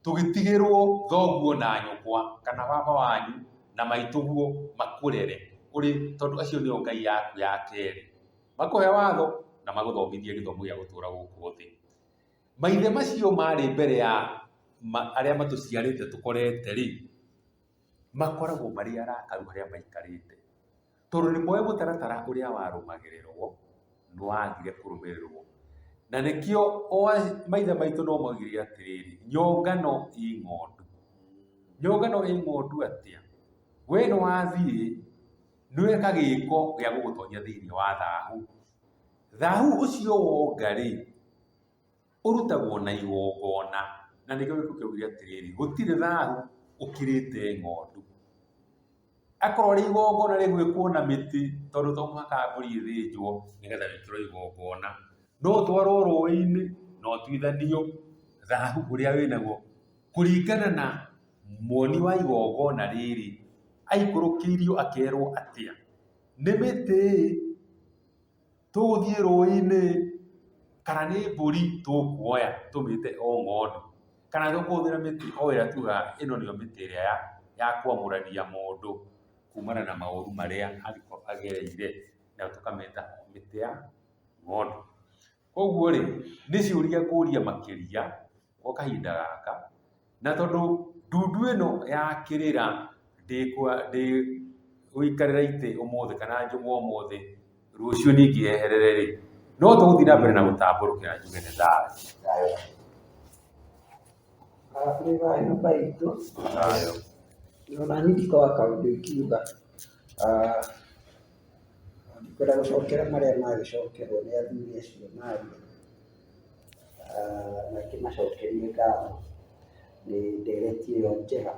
S4: tugitigirwo thoguo na nyukwa kana baba wanyu na maituguo makurere uri tondu acio nio Ngai yaku ya keri makuhe watho na maguthomithie githomo gia gutura guku thi maithe macio mari mbere ya aria matuciarite tukorete ri makoragwo mari arakaru haria maikarite tondu ni moe mutaratara uria warumagirirwo ni wagire kurumirirwo na nikio maithe maitu no magire atiriri nyongano i ng'ondu atia we no wathie niwe kagiko gia gugutonya thiini wa thahu ucio wonga ri urutagwo na igongona na nikio gikukiugire atiriri gutire thahu ukirite ng'ondu akorwo ri igongona rigwikwo na miti tondu to muhaka mburi ithinjwo nigetha wikirwo igongona no twarwo rũĩ-inĩ no tuithanio thahu uria winaguo kuringana na muoni wa igongona riri aikurukiirio akerwo atia ni miti tuthie rũĩ-inĩ
S6: kana nĩ mbũri tũkuoya tũmĩte o ng'ondu, kana tũkũhũthĩra mĩtĩ o ĩrĩa tugaga ĩno nĩyo mĩtĩ ĩrĩa ya kwamũrania mũndũ kumana na maũru marĩa angĩkorwo agereire, nayo tũkamĩta mĩtĩ ya ng'ondu. Koguo rĩ, nĩ ciũria ngũria makĩria gwa kahinda gaka, na tondũ ndundu ĩno yakĩrĩra gũikarĩra itĩ ũmũthĩ kana njũng'wa ũmũthĩ, rũciũ ningĩ yeherere rĩ, no tũgũthiĩ na mbere na gũtambũrũkĩra njuge nĩ thayũ.
S5: Nĩ thayũ baitũ. Ona niĩ ndikoragwo kaũndũ ingiuga, ndikwenda gũcokera marĩa magĩcokerwo nĩ athuri acio maria, na ngĩmacokerie ngatho nĩ ndeereti ĩyo njega.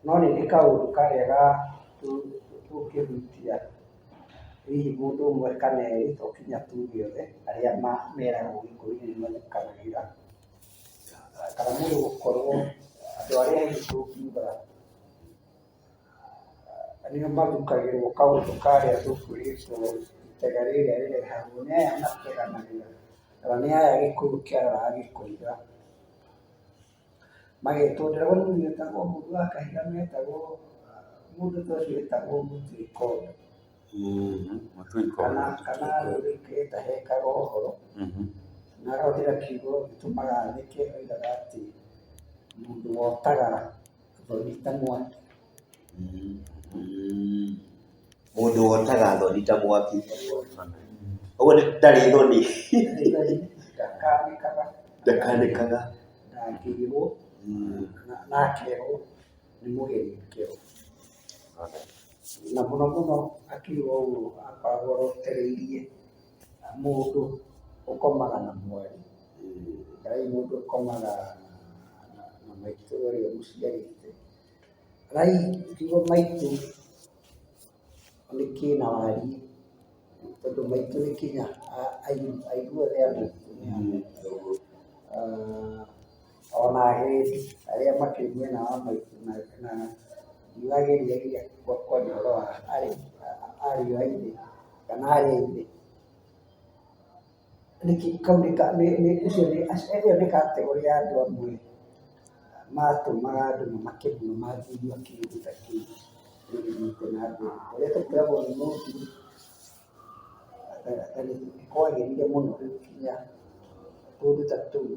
S5: No nĩ kaũndũ karĩa tũngĩhutia hihi mũndũ ũmwe kana erĩ, to nginya tuge othe arĩa meragwo Gĩkũyũ-inĩ nĩ mathekagĩrĩra, kana mũndũ gũkorwo andũ arĩa hihi tũngiuga nĩo mathukagĩrwo kaũndũ karĩa tũkwĩrĩtwo itega rĩrĩa rĩrehagwo nĩ aya mateganagĩra, kana nĩ aya Gĩkũyũ kĩaroraga gĩkoiga, magetwo ndereba mũndũ wetagwo mũndũ wa Kahiga, metagwo mũndũ ta ũcio wetagwo Mũtũikondo, kana rũrĩkĩ tahekaga ũhoro, na agahũthĩra kiugo gĩtũmaga atheke, oigaga atĩ mũndũ wotaga thoni ta mwaki.
S1: Mũndũ wotaga thoni ta mwaki, ũguo ndarĩ thoni, ndakanĩkaga, ndangĩrwo na akerwo nĩ mũgeni kĩo. Na mũno mũno akiuga ũguo akoragwo arotereirie mũndũ ũkomaga na mwari, kana mũndũ ũkomaga na maitũ ũrĩa ũmũciarĩte. Kiugo maitũ nĩ kĩna wariĩ, tondũ maitũ nĩ kinya aiguothe a maitũ nĩ a maitũ, ona agendi arĩa makĩrĩ mwena wa maitũ, na ndiugagĩria gwakonia ũhoro wa ariũ a ithe kana arĩ a ithe. Ĩyo nĩ kategore ya andũ amwe matũmaga andũ mamake mũno mangĩigua kĩndũ ta kĩu gĩthiĩte na mbere. Ũrĩa tũkoragwo nĩ mũndũ na nĩ kwagĩrĩire mũno rĩu kinya tũndũ ta tũu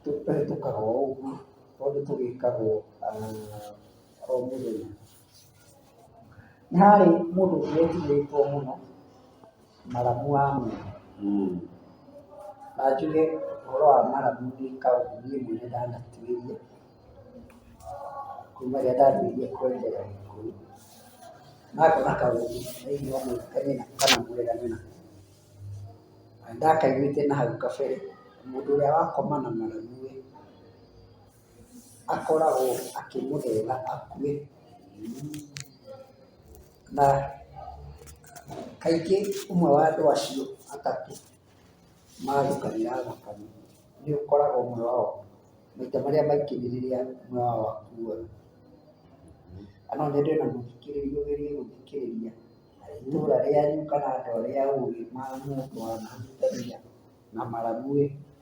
S1: tũhĩtũkaga o ũguo, tondũ tũgĩkagwo o mũthenya. Nĩ harĩ mũndũ wetigĩrĩtwo mũno, Maramu wa Mwea, na njuge ũhoro wa Maramu nĩ kaũndũ niĩ mwene ndanatuĩria kuma rĩrĩa ndambĩrĩirie kwenjera Gĩkũyũ, na ngona kaũndũ thĩinĩ wa mũrutani kana mũregani nako. Ndakaiguĩte na hau kabere mũndũ ũrĩa wakoma na Maramu akoragwo akĩmũthetha akue, na kaingĩ ũmwe wa andũ acio atatũ mathukanĩra thakame nĩ ũkoraga ũmwe wao maita marĩa maingĩ nĩ rĩrĩa ũmwe wao akuaga. No nyende ona mũthikĩrĩria ũgerie gũthikĩrĩria itũũra rĩanyu kana andũ arĩa ũgĩ mũndũ wanahutania na Maramu,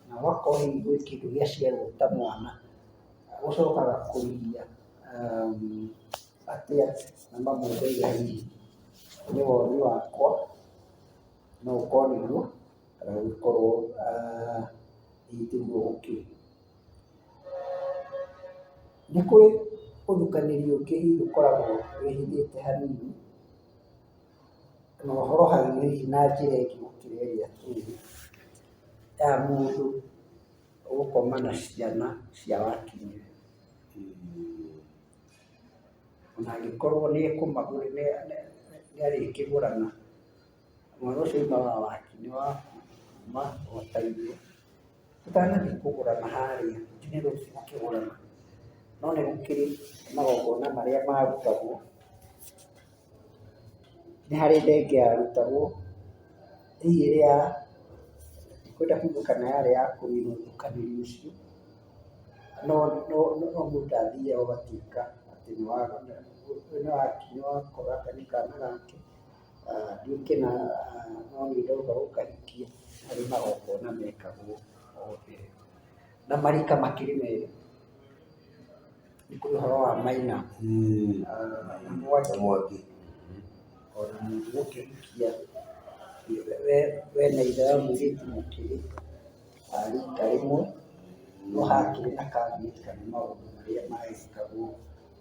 S1: na ũgakorwo hihi gwĩ kĩndũ gĩaciarwo ta mwana gũcokaga kũrigia atĩa na mamũthaiga hihi. Nĩ woni wakwa, no ũkorwo nĩguo kana gũkorwo hihi tiguo gũkĩrĩ. Nĩ kũrĩ ũthukanĩri ũngĩ hihi ũkoragwo wĩhithĩte hanini, na ũhoro hau hihi na njĩra ĩngĩ gũkĩra ĩrĩa tũĩ ya mũndũ gũkoma na ciana cia wakinyĩra. Ona angĩkorwo nĩ ekũmagũrĩra nĩ arĩkĩgũrana, mwana ũcio aumaga waki nĩ wakuma ota ithuĩ tũtanathiĩ kũgũrana harĩa, ti nĩ rũciũ gũkĩgũrana, no nĩ gũkĩrĩ magongona marĩa marutagwo. Nĩ harĩ thenge yarutagwo hihi ĩrĩa ndikwenda kuuga kana yarĩ ya kũnina ũthukanĩri ũcio, no mũndũ ndathiaga ũgatuĩka atĩ nĩ wakinya wakora kana kana gake
S5: ndiũkĩna no niĩ ndauga gũkahikia harĩ magongona mekagwo o mbere na marika makĩrĩ merĩ. Nĩ kũrĩ ũhoro wa Maina na Mwangi, ona mũndũ gũkĩhikia we na ithe wa mũirĩtu mũkĩrĩ rika rĩmwe, no hakĩrĩ na caveat kana maũndũ marĩa magĩkagwo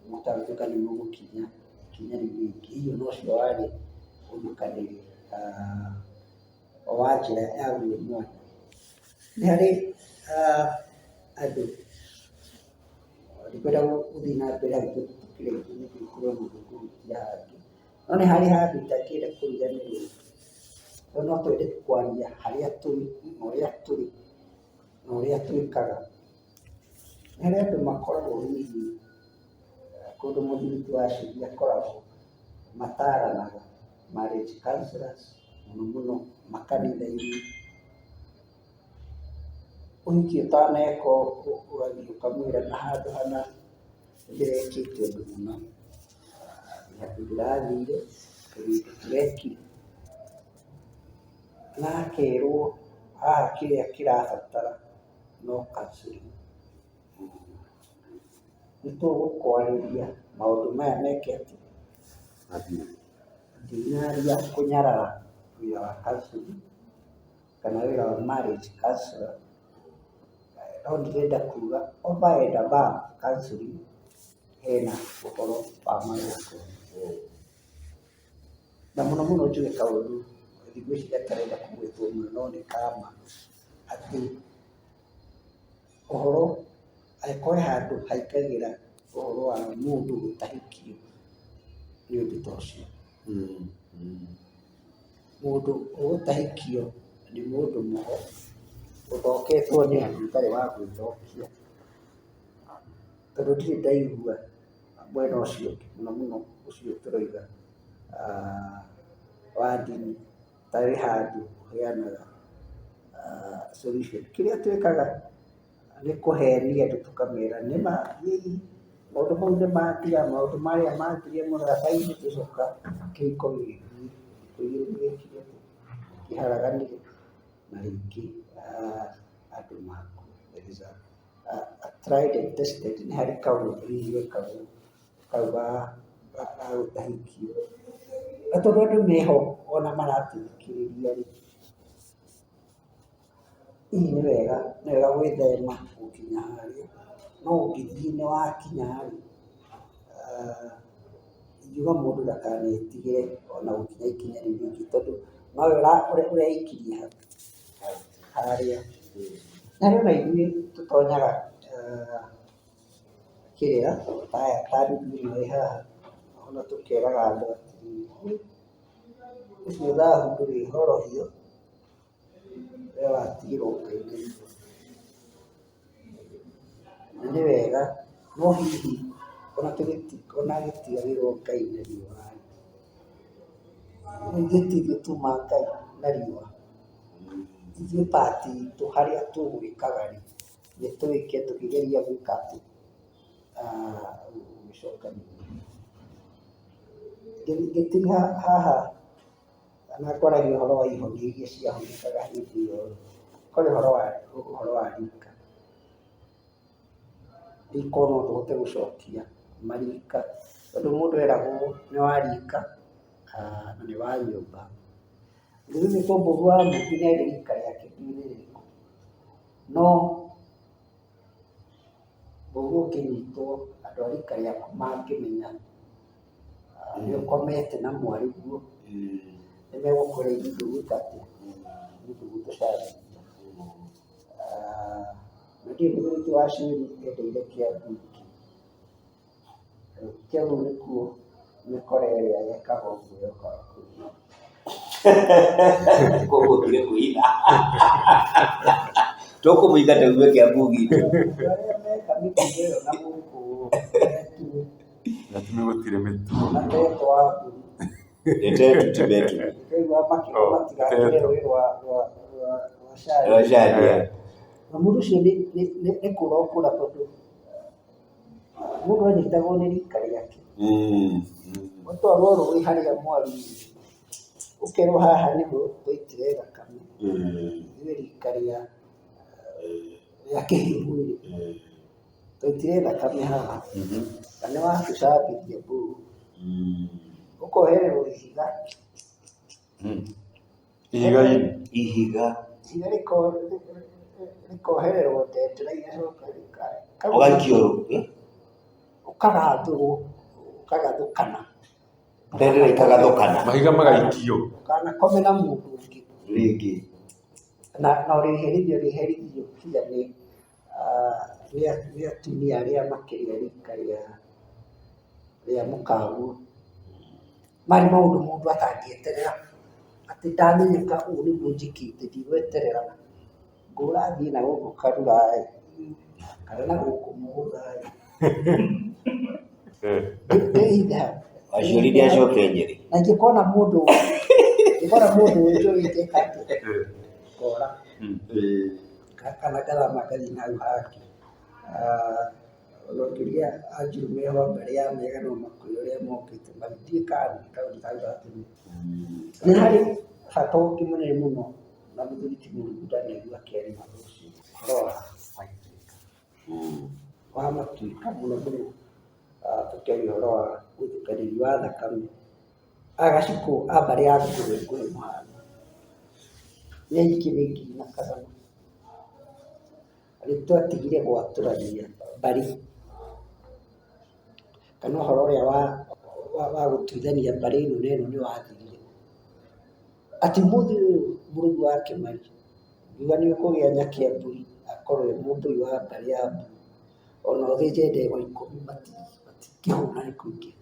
S5: mũtarĩka nĩ mũgũkinya ikinya rĩu rĩngĩ. Hiyo nocio warĩ ũnyitanĩri wa njĩra ya mwanya. Nĩ harĩ andũ ndikwenda gũthiĩ na mbere tũkĩrĩ kũrĩa mũndũ kũhutia hangĩ, no nĩ harĩ handũ itakĩenda kũriganĩrwo, no twende kwaria harĩa tũrĩ na ũrĩa tũrĩ na ũrĩa twĩkaga. Nĩ harĩ andũ makoragwo hihi kũndũ mũthigiti wa Ciria akoragwo mataranaga marriage counsellors mũno mũno makanitha-inĩ. Ũhiki ũtaneka ũgathiĩ ũkamwĩra na handũ hana ndĩrekĩte ũndũ mũna, handũ ndĩrathire kĩndũ tũrekire, na akerwo haha kĩrĩa kĩrabatara no counselling. Nĩ tũgũkwarĩria maũndũ maya meke atĩ ndinaria kũnyarara wĩra wa counselling kana wĩra wa marriage counselor, no ndĩrenda kuga over and above counselling hena ũhoro wa magongona. Na mũno mũno njũĩ kaũndũ thikũ ici gatarenda kũgwĩtwo mũno no nĩ kama atĩ ũhoro angĩkorwo handũ haikagĩra ũhoro wa mũndũ gũtahĩkio nĩ ũndũ ta ũcio. Mũndũ ũgũtahĩkio nĩ mũndũ mũho ũthoketwo nĩ andũ ũtarĩ wa gwĩthokia, tondũ ndirĩ ndaigua mwena ũcio ũngĩ mũno mũno ũcio tũroiga wa ndini tarĩ handũ ũheanaga solution. Kĩrĩa twĩkaga nĩ kũhenia andũ tũkamera nĩma hihi maũndũ mau nĩ mathira, maũndũ marĩa mathirire mũtharaba-inĩ tũcoka kĩhiko gĩgĩthiĩ gĩkire kĩharaganire na rĩngĩ andũ makua. There is a tried and tested, nĩ harĩ kaũndũ hihi gekagwo kau ga gũtahĩkio, na tondũ andũ meho ona maratũthikĩrĩria rĩ, hihi nĩ wega gwĩthema gũkinya harĩa, no ũngĩthiĩ nĩ wakinya rĩ, ingiuga mũndũ ndakanetigĩre ona gũkinya ikinya rĩu rĩngĩ, tondũ nowe ũreikirie harĩa. Na rĩu ona ithuĩ tũtonyaga kĩrĩa ta nduthi ĩno ĩ haha, ona tũkeraga andũ atĩrĩrĩ, ũcio thahu ndũrĩhorohio we watigĩrwo ũkainĩrio. Na nĩ wega, no hihi ona gĩtigagĩrwo Ngai na riũa rĩ, gĩtithiĩ tuma Ngai na riũa. Ithuĩ part itũ harĩa tũgwĩkaga rĩ, nĩ twĩke tũkĩgeria gwĩka atĩ gũcokanĩrĩria. Gĩtiri haha na kwaragia ũhoro wa ihonia iria ciahũthĩkaga hĩndĩ ĩyo, kũrĩ ũhoro wa rika. Rika no tũhote gũcokia marika, tondũ mũndũ eragwo nĩ wa rika na nĩ wa nyũmba. Rĩu nĩ mũmbũgu wa mũingĩ nĩ arĩ rika rĩake ndiũĩ nĩ rĩrĩkũ, no mbũgu ũngĩnyitwo andũ a rika rĩaku mangĩmenya nĩ ũkomete na mwarĩguo, nĩ megũkwĩra ithuĩ atĩa, ithuĩ tũcarĩria. Na ndiũĩ mũirĩtu wa Ciuri endeire Kiambu iki, Kiambu nĩkuo mĩkora ĩrĩa yekaga ũguo yokaga kũina. Koguo tũrĩ kũina tũkũmũingata ume Kiambu gitu. Arĩa meka mĩtugo ĩyo na gũkũ
S6: na tumegũtirĩ mĩtugo
S5: na teto wa mbũri
S1: Ndetetu tibetu.
S5: rĩu makĩro matigakĩre rũĩ rwa Caria. Na mũndũ ũcio nĩ kũra ũkũra, tondũ mũndũ anyitagwo nĩ rika rĩake, watwarwo rũĩ harĩa mwari Ũkerwo haha nĩho tũitire thakame. Ithuĩ rika rĩa Kĩhĩngũĩrĩ tũitire thakame haha. Na nĩwatũcambithia mbũũ. Ũkohererwo ihiga.
S2: Ihiga
S5: rĩkohererwo ndendera igacoka
S2: ũgaikio
S5: ũkagathũkana.
S2: ndendera ikagathũkana
S6: mahiga magaikio
S5: Ũkanakome na mũndũ ũngĩ.
S2: rĩngĩ
S5: Na ũrĩherithio kinya nĩ atumia arĩa makĩria rika rĩa mũkaguo. Marĩ maũndũ mũndũ atangĩeterera. Atĩ ndamenyeka ũũ nĩguo njĩkĩte ndigweterera ngũra thiĩ na gũkũ Karũrai kana na gũkũ Mũgũthai.
S2: waciũrithia acoke Nyeri.
S5: Na ingĩkona mũndũ njũĩ ngeka atĩa ngora kana ngarama ngathiĩ nahau hangĩ. Onakĩria Anjirũ meho mbere ya mega no makwĩra ũrĩa mokĩte magĩthiĩ kaũndũ kau gatene. Nĩ harĩ bata ũngĩ mũnene mũno na Mũthuri ti Mũrungu ndanaigua akĩaria ũhoro ũcio, ũhoro wa matuĩka mũno mũno tũkĩaria ũhoro wa ũtukanĩri wa thakame. Agacukũ a mbarĩ ya Gĩkũyũ kũrĩ mũhano nĩ aingĩ nĩ ngiri na kagana. Nĩtwatigire gwatũrania mbarĩ kana ũhoro ũrĩa wa gũtuithania mbarĩ ĩno na ĩno nĩwathirire. Atĩ ũmũthĩ ũyũ Mũrungu wa Kĩmani ngiuga nĩũkũgĩa nyaki ya mbũri akorwo e mũmbũi wa mbarĩ ya mbũri. Ona ũthĩnje ndegwa 10 matingĩhũna nĩ kũingĩha.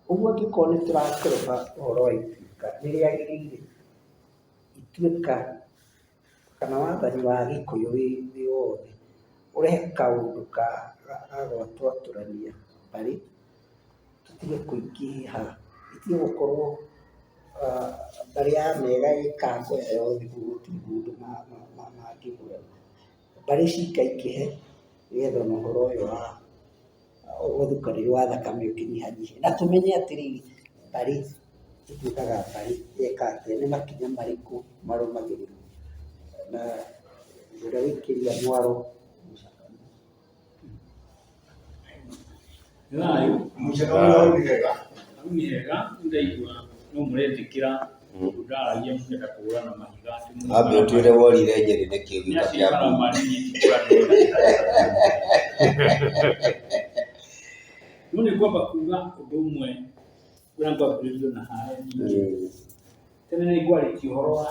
S5: Ũguo angĩkorwo nĩtũrakĩreba ũhoro wa Ituĩka nĩrĩagĩrĩire Ituĩka kana wathani wa Gĩkũyũ wĩ wothe ũrehe kaũndũ ga gwatũratũrania mbarĩ. Tũtige kũingĩha, itige gũkorwo mbarĩ ya mega ĩkangwo yothe gũtirĩ mũndũ mangĩgũrana. Mbarĩ cikaingĩhe nĩgetha ona ũhoro ũyũ wa ũthukanĩri wa thakame ũkĩnyihanyihe. Na tũmenye atĩrĩrĩ mbarĩ ĩtuĩkaga mbarĩ yeka atĩa, nĩ makinya marĩkũ marũmagĩrĩrwo. Na ũrĩa wĩkĩria mwaro
S3: nĩ hega ndaigua no mũretĩkĩra ũndũ ndaragia mũkenda kũhũrana mahiga.
S2: Ambe ũtuĩre worire Nyeri nĩ kĩũgita kĩa
S3: no nĩ kwamba kuga ũndũ ũmwe ũrĩa ngwambĩrĩrio na harĩa ningĩ. Tene nĩ ngwarĩtie ũhoro wa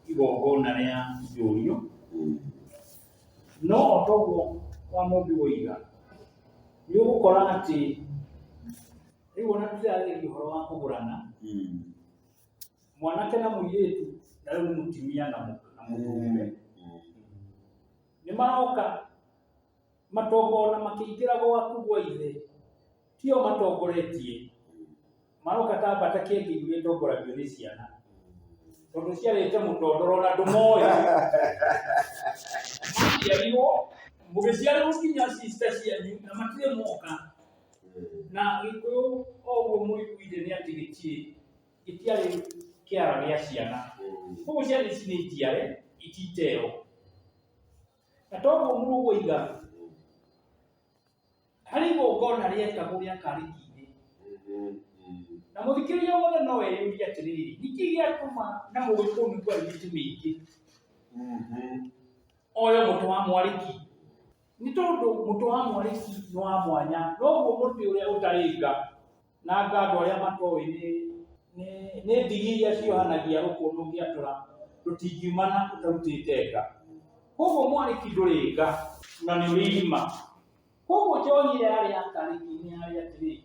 S3: igongona rĩa njũriũ, no o toguo wa mũmbi woiga nĩ ũgũkora atĩ rĩu ona tũtirarĩrĩria ũhoro wa kũgũrana mwanake na mũirĩtu na rĩu nĩ mũtumia na mũndũrũme. Nĩ maroka matongona makĩingĩra gwaku gwa ithe, tio matongoretie, maroka ta mbata kĩengei gĩtongoragio nĩ ciana tondũ ciarĩte mũtondoro na ndũmoĩ. Maciarirwo mũgĩciarĩrwo nginya sister cianyu na matirĩ moka. Na Gĩkũyũ oguo mũiguire nĩ atĩ gĩtiarĩ kĩara gĩa ciana, koguo ciana ici nĩ njiare ititeo. Na toguo Mũrungu oiga harĩ igongona rĩetagwo rĩa Karĩki-inĩ. Na mũthikĩrĩria wothe no eyũrie atĩrĩrĩ, nĩkĩ gĩatũma na Mũgĩkũyũ nĩ kwarĩ mĩtĩ mĩingĩ oyo mũtĩ wa mwarĩki? Nĩ tondũ mũtĩ wa mwarĩki nĩ wa mwanya, noguo mũtĩ ũrĩa ũtarĩ nga na andũ arĩa matoĩ nĩ ndigi iria ciohanagia rũkũngũ ũngĩatũra rũtingiumana ũtarutĩte nga. Koguo mwarĩki ndũrĩ nga na nĩ ũrĩ irima. Koguo njohire yarĩ ya Karĩki-inĩ yarĩ atĩrĩrĩ,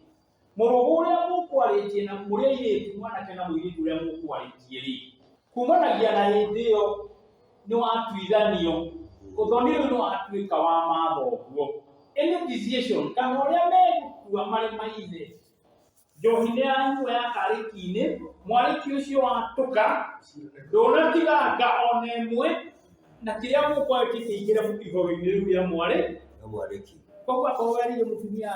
S3: mũrũgũ ũrĩa mũkwarĩtie na mũrĩ airĩtu mwanake na mũirĩtu ũrĩa mũkwarĩtie-rĩ, kumanagia na hĩndĩ ĩyo nĩ watuithanio, ũthoni ũyũ nĩ watuĩka wa mathoguo. Any decision kana ũrĩa megũtua marĩ maithe, njohi nĩ yanyua ya Karĩki-inĩ, mwarĩki ũcio watũka ndũnatiga nga ona ĩmwe, na kĩrĩa mũkwarĩtie kĩingĩre ihoro-inĩ rĩu rĩa mwarĩki. Koguo akorwo werire mũtumia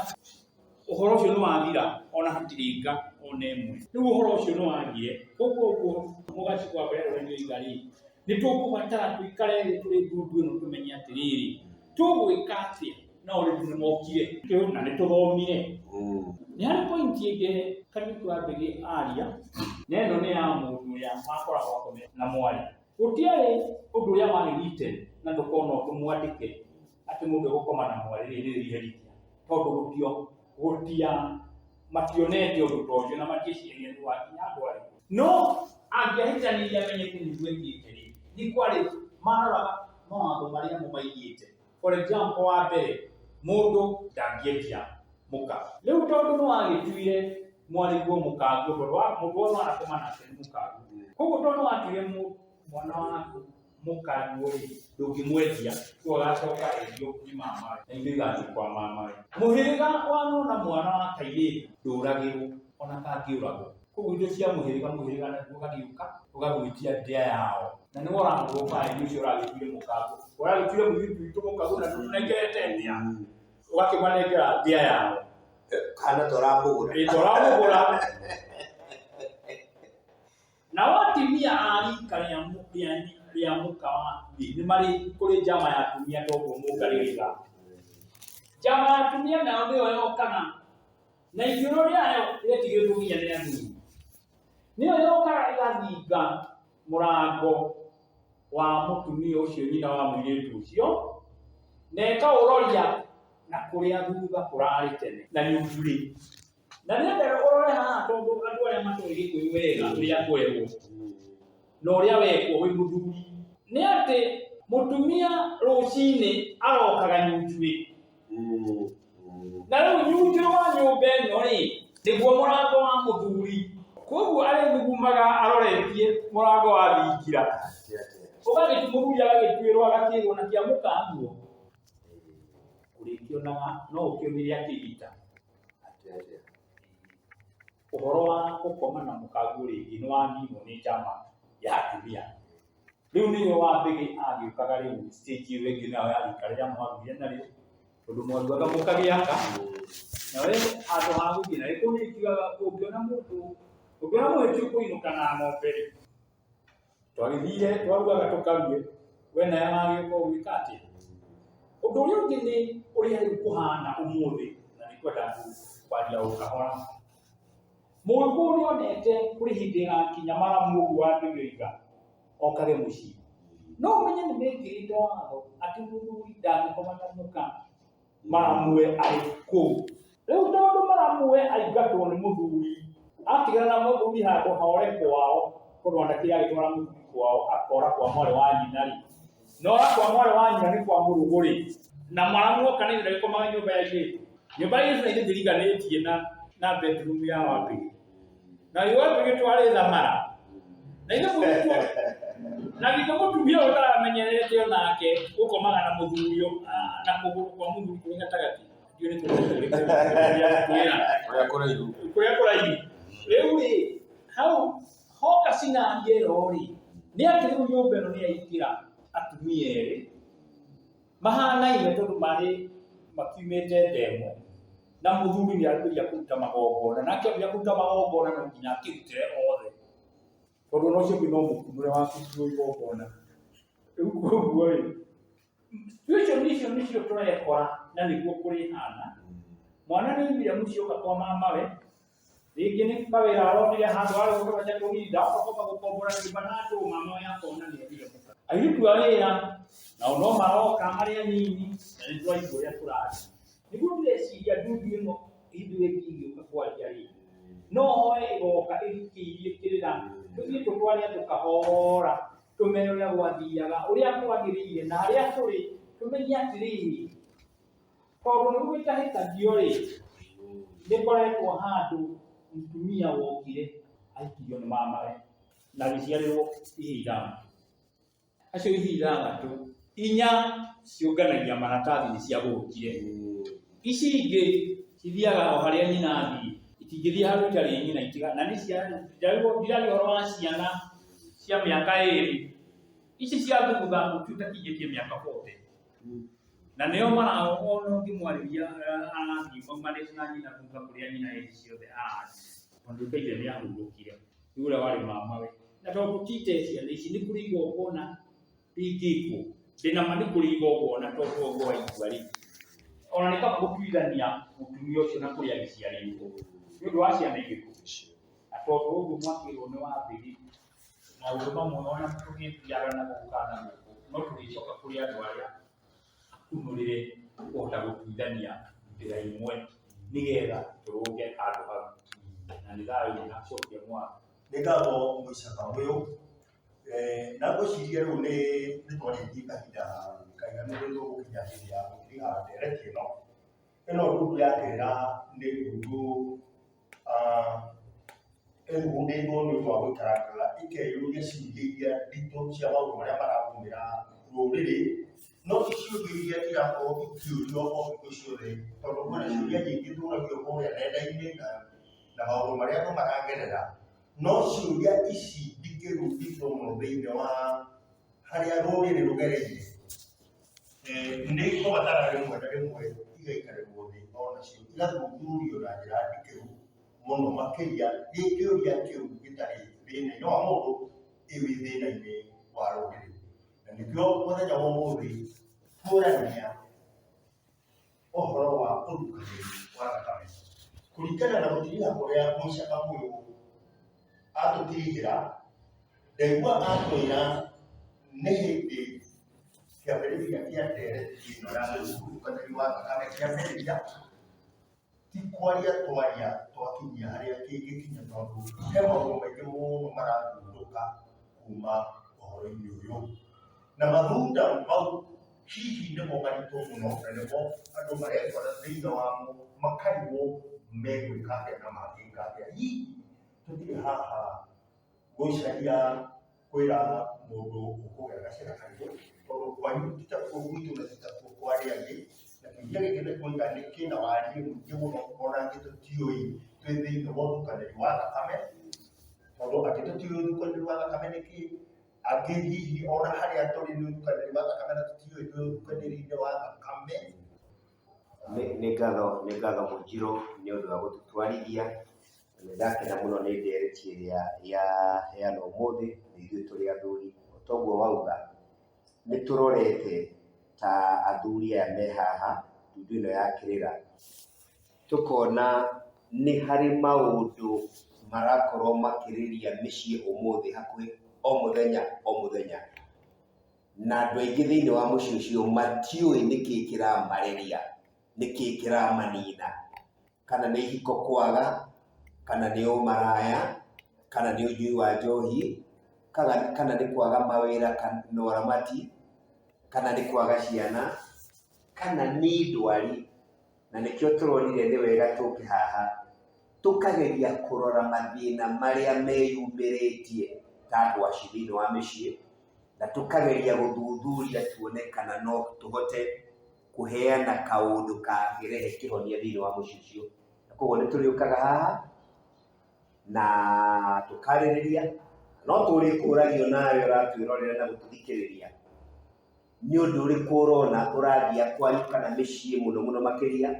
S3: uhoro ucio nĩwathira ona hatiringa ona ĩmwe. Rĩu ũhoro ũcio nĩwathire, koguo ũguo mũgaci kwa mbere ũrĩa igari nĩtũkũbatara tũikare thĩ tũrĩ ndundu ĩno tũmenye atĩrĩrĩ tũgwĩka atĩa na ũrĩmi nĩmokire na nĩtũthomire. Nĩ harĩ point ĩngĩ Kariuki wa Mbĩgĩ aria na ĩno nĩ ya mũndũ ũrĩa wakoragwo akome na mwarĩ. Gũtiarĩ ũndũ ũrĩa warĩ written na ndũkona ũndũ mwandĩke atĩ mũndũ egũkoma na mwarĩ rĩrĩ rĩherithia, tondũ mationete ũndũ ta ũcio na matieciria nĩ wakinya andũ arĩ. No angĩahĩtanĩria amenyete nĩguo ĩkĩte rĩ, nĩ kwarĩ maroraga mawatho marĩa maigĩte. For example, wa mbere mũndũ ndangĩendia mũka. Rĩu tondũ nĩwagĩtuire mwarĩ guo mũkangu, mũndũ wothe wanakoma nake nĩ mũkangu. Koguo tondũ nĩwatuire mwana waku mũkangu rĩ, ndũngĩmwendia ũgacoka endio kũrĩ mamawe na ithuĩ igathiĩ kwa mamawe. Mũhĩrĩga wanona mwana wa kairĩtu ndũragĩrwo ona kangĩũragwo. Koguo indo cia mũhĩrĩga naguo ũgagĩũka ũgagwĩtia ndĩa yao, na nĩwe ũramũrwo baĩni ũcio ũragĩtuire mũkangu, ũragĩtuire mũirĩtu witũ mũkangu na ndũnengerete ndĩa, ũgakĩmanengera ndĩa yao
S1: kana
S3: tũramũgũra. Na watimia arika rĩa mũka wa thĩ nĩ marĩ kũrĩ njama ya atumia toguo mũngarĩrĩra. Njama ya atumia nayo nĩyo yokaga na ithũĩro rĩayo rĩetigĩrĩtwo nginya nĩ anini. Nĩyo yokaga ĩgathinga mũrango wa mũtumia ũcio nyina wa mũirĩtu ũcio na ĩkaũroria na kũrĩa thutha kũrarĩ tene na nĩ ũthuri. Na nĩendera ũrore haha tondũ andũ arĩa matoĩ Gĩkũyũ wega ũrĩa kwegwo na ũrĩa wekwo wĩ mũthuri nĩ atĩ mũtumia rũcinĩ arokaga nyunjuĩ. Na rĩu nyunjuĩ wa nyũmba ĩno rĩ nĩguo mũrango wa mũthuri. Koguo arĩthugumaga aroretie mũrango wa thingira. Ũgagĩtu mũthuri agagĩtuĩrwo agakĩrwo na kĩa mũkanguo ũrĩkĩonaga no ũkĩonire akĩgita. Ũhoro wa gũkoma na mũkanguo rĩngĩ nĩ waninwo nĩ njama ya atumia. Rĩu nĩyo wa Mbĩgĩ agĩũkaga rĩu stage ĩyo ĩngĩ nayo ya rika rĩrĩa mwaruire narĩo, tondũ mwaruaga mũkagĩaka na we handũ ha gũthiĩ na gĩkũyũ nĩkiugaga ũngĩona mũhĩtia kũinũka na ng'ombe rĩ, twagĩthire twarugaga tũkarue we nawe wagĩũka ũgwĩka atĩa. Ũndũ ũrĩa ũngĩ nĩ ũrĩa rĩu kũhana ũmũthĩ na nĩkwenda kwaria o kahora. Mũgĩkũyũ nĩonete kũrĩ hĩndĩ ĩgakinya maramu ũguo wa Mbĩgĩ okage mũciĩ, no ũmenye nĩmekĩrĩte watho atĩ mũthuri ndangĩkoma na mũka maramue arĩ kũu. Rĩu tondũ maramue aingatwo nĩ mũthuri atigana na mũthuri handũ hore kwao, tondũ anake agĩtwara mũthuri kwao akora kwa mwarĩ wa nyina rĩ, no kwa mwarĩ wa nyina nĩ kwa mũrũgũ rĩ, na maramu oka nĩ ndagĩkomaga nyũmba ya airĩtu. Nyũmba ya airĩtu nĩ ndĩriganĩtie na bedroom ya wa Mbĩgĩ, na rĩu wa Mbĩgĩ twarĩ thamara na ithuĩ na githĩ mũtumia ũyũ ũtaramenyerete onake gũkomaga na mũthuri na kũgũrũ kwa mũthuri kũrĩ gatagatĩ kũrĩa kũraihu. Rĩu rĩ hau hoka cinangia ĩyo rĩ nĩ atĩ rĩu nyũmba ĩno nĩyaingĩra atumia erĩ mahanaine tondũ marĩ makiumĩte ndemwa, na mũthuri nĩambĩrĩria kũruta magongona, na akĩambĩrĩria kũruta magongona no nginya akĩrutĩre othe tondũ no ũcio no mũkumũre waku igongona. Rĩu koguo rĩ icio nĩcio tũrekora na nĩguo kũrĩ hana. Mwana nĩoimire mũciĩ ũka kwa mamawe, rĩngĩ nĩ kawĩra aronire handũ harĩa gũkaja kũhinda ũgakomba gũkombora nyũmba na andũ, mamawe akona nĩathire mũka. Airĩtu a wĩra nao no maroka marĩ anini na nĩtũraigua ũrĩa tũraria. Nĩguo ndĩreciria ndundu ĩno ithuĩ ĩngĩgĩũka kwaria rĩ no hoe ĩgoka ĩrikĩirie kĩrĩra tũthiĩ tũtware andũ kahora tũmere ũrĩa gwathiaga ũrĩa kwagĩrĩire na harĩa tũrĩ tũmenye atĩrĩrĩ, tondũ nĩgũgĩtahĩtagio rĩ nĩkoretwo handũ mũtumia wokire aikirio nĩ mamawe na agĩciarĩrwo ihĩĩ ithathatũ. Acio ihĩĩ ithathatũ, 4 ciũnganagia maratathi nĩciagũrũkire, ici ingĩ cithiaga o harĩa nyina athiĩ, itingĩthiĩ handũ itarĩ nyina itiga, na ndirarĩ ũhoro wa ciana cia mĩaka 2, ici cia thutha gũtuĩka kinyĩtie mĩaka 40 na nĩo maraona ũngĩmwarĩria arathiĩ marĩ na nyina kuga kũrĩa nyina hĩndĩ ciothe arathiĩ, tondũ Ngai nĩ ahurũkire ũrĩa warĩ mamawe. Na tondũ tite ciana ici nĩ kũrĩ igongona ringĩkwo, ndĩna ma nĩ kũrĩ igongona tondũ ũguo wa itua rĩu ona nĩ kaba gũtuithania mũtumia ũcio na kũrĩa gĩciarĩirwo nĩ ũndũ wa ciana igĩkũ, na tondũ ũguo mwakĩrwo nĩ wambĩrĩria na ũndũ mamwe ona tũgĩthiaga na gũkana gũkũ no tũgĩcoka kũrĩ andũ arĩa akunũrĩre kũhota gũtuithania njĩra imwe nĩgetha tũrũnge handũ hau na nĩ thayũ na cokia mwaka.
S2: Nĩ ngatho mũicaka ũyũ na ngwĩciria rĩu nĩ twarĩtie kahinda kaiganu nĩ tũgũkinya hĩndĩ ya gũthiga ndereti ĩno ndugu yakĩrĩra nĩ ndugu ĩhũndĩirwo nĩ ũndũ wa gũikaranga ikeyũria ciũria iria nditũ cia maũndũ marĩa maragũmĩra rũrĩrĩ, no ciũria iria irakorwo ikĩũrio o thikũ ciothe tondũ kwĩna ciũria nyingĩ tũragio kũrĩa nenda-inĩ na maũndũ marĩa andũ maragerera, no ciũria ici ndingĩrutithio mũno thĩinĩ wa harĩa rũrĩrĩ rũgereire nĩ kũbatara rĩmwe na rĩmwe igaikarĩrwo thĩ onacio igathuthurio na njĩra ndikĩru mũno makĩria gĩkĩũria kĩu gĩtarĩ thĩna-inĩ wa mũndũ ĩwĩ thĩna-inĩ wa rũrĩrĩ. Na nĩkĩo mũthenya wa ũmũthĩ kũrania ũhoro wa ũrukanĩri wa thakame kũringana na mũtumia ũrĩa mũicaka ũyũ atũtirigĩra, ndaigua atwĩra nĩ hĩndĩ kĩambĩrĩria kĩa ndereti ĩno ya ũrukanĩri wa thakame kĩambĩrĩria ti kwaria twakinyia harĩa kĩngĩkinya tondũ he maũndũ maingĩ mũno marathundũka kuma ũhoro-inĩ ũyũ na mathunda mau hihi nĩmo maritũ mũno na nĩmo andũ marekora thĩinĩ wamo makarigwo megwĩka atĩa na mangĩka atĩa. Hihi tũtirĩ haha gũcaria kwĩra mũndũ ũkũgĩa gacĩra karitũ tondũ kwanyu ti takuo gwitũ na ti takuo kwa arĩa angĩ, na kĩũria gĩkĩ nĩ kuoiga nĩ kĩna wariĩ mũingĩ mũno ona angĩ tũtiũĩ twĩ thĩinĩ wa ũtukanĩri wa thakame, tondũ angĩ tũtiũĩ ũtukanĩri wa thakame nĩ kĩĩ, angĩ hihi ona harĩa tũrĩ nĩ ũtukanĩri wa thakame na tũtiũĩ twĩ ũtukanĩri-inĩ wa thakame.
S1: Nĩ ngatho Mũnjirũ nĩ ũndũ wa gũtũtwarithia. Nĩ ndakena mũno nĩ ndereti ĩrĩa yaheanwo ũmũthĩ na ithuĩ tũrĩ athuri. Toguo wauga nĩ tũrorete ta athuri aya me haha ndugu ĩno yakĩrĩra, tũkona nĩ harĩ maũndũ marakorwo makĩrĩria mĩciĩ ũmũthĩ hakuhĩ o mũthenya na andũ aingĩ thĩinĩ wa mũciĩ ũcio matiũĩ nĩkĩĩ kĩramareria, nĩkĩĩ kĩramanina, kana nĩ ihiko kwaga, kana nĩ ũmaraya, kana nĩ ũnyui wa njohi, kana nĩ kwaga mawĩra na ũramati, kana nĩ kwaga ciana, kana nĩ ndwari. Na nĩkĩo tũronire nĩ wega tũke haha tũkageria kũrora mathĩna marĩa meyumĩrĩtie ta andũ acio thĩinĩ wa mĩciĩ, na tũkageria gũthuthuria tuone kana no tũhote kũheana kaũndũ kangĩrehe kĩhonia thĩinĩ wa mũciĩ ũcio. Koguo nĩ tũrĩũkaga haha na tũkarĩrĩria, no tũrĩkũragio nawe ũratwĩrorera na gũtũthikĩrĩria, nĩ ũndũ ũrĩkũ ũrona ũrathiĩ kwanyu kana mĩciĩ mũno makĩria,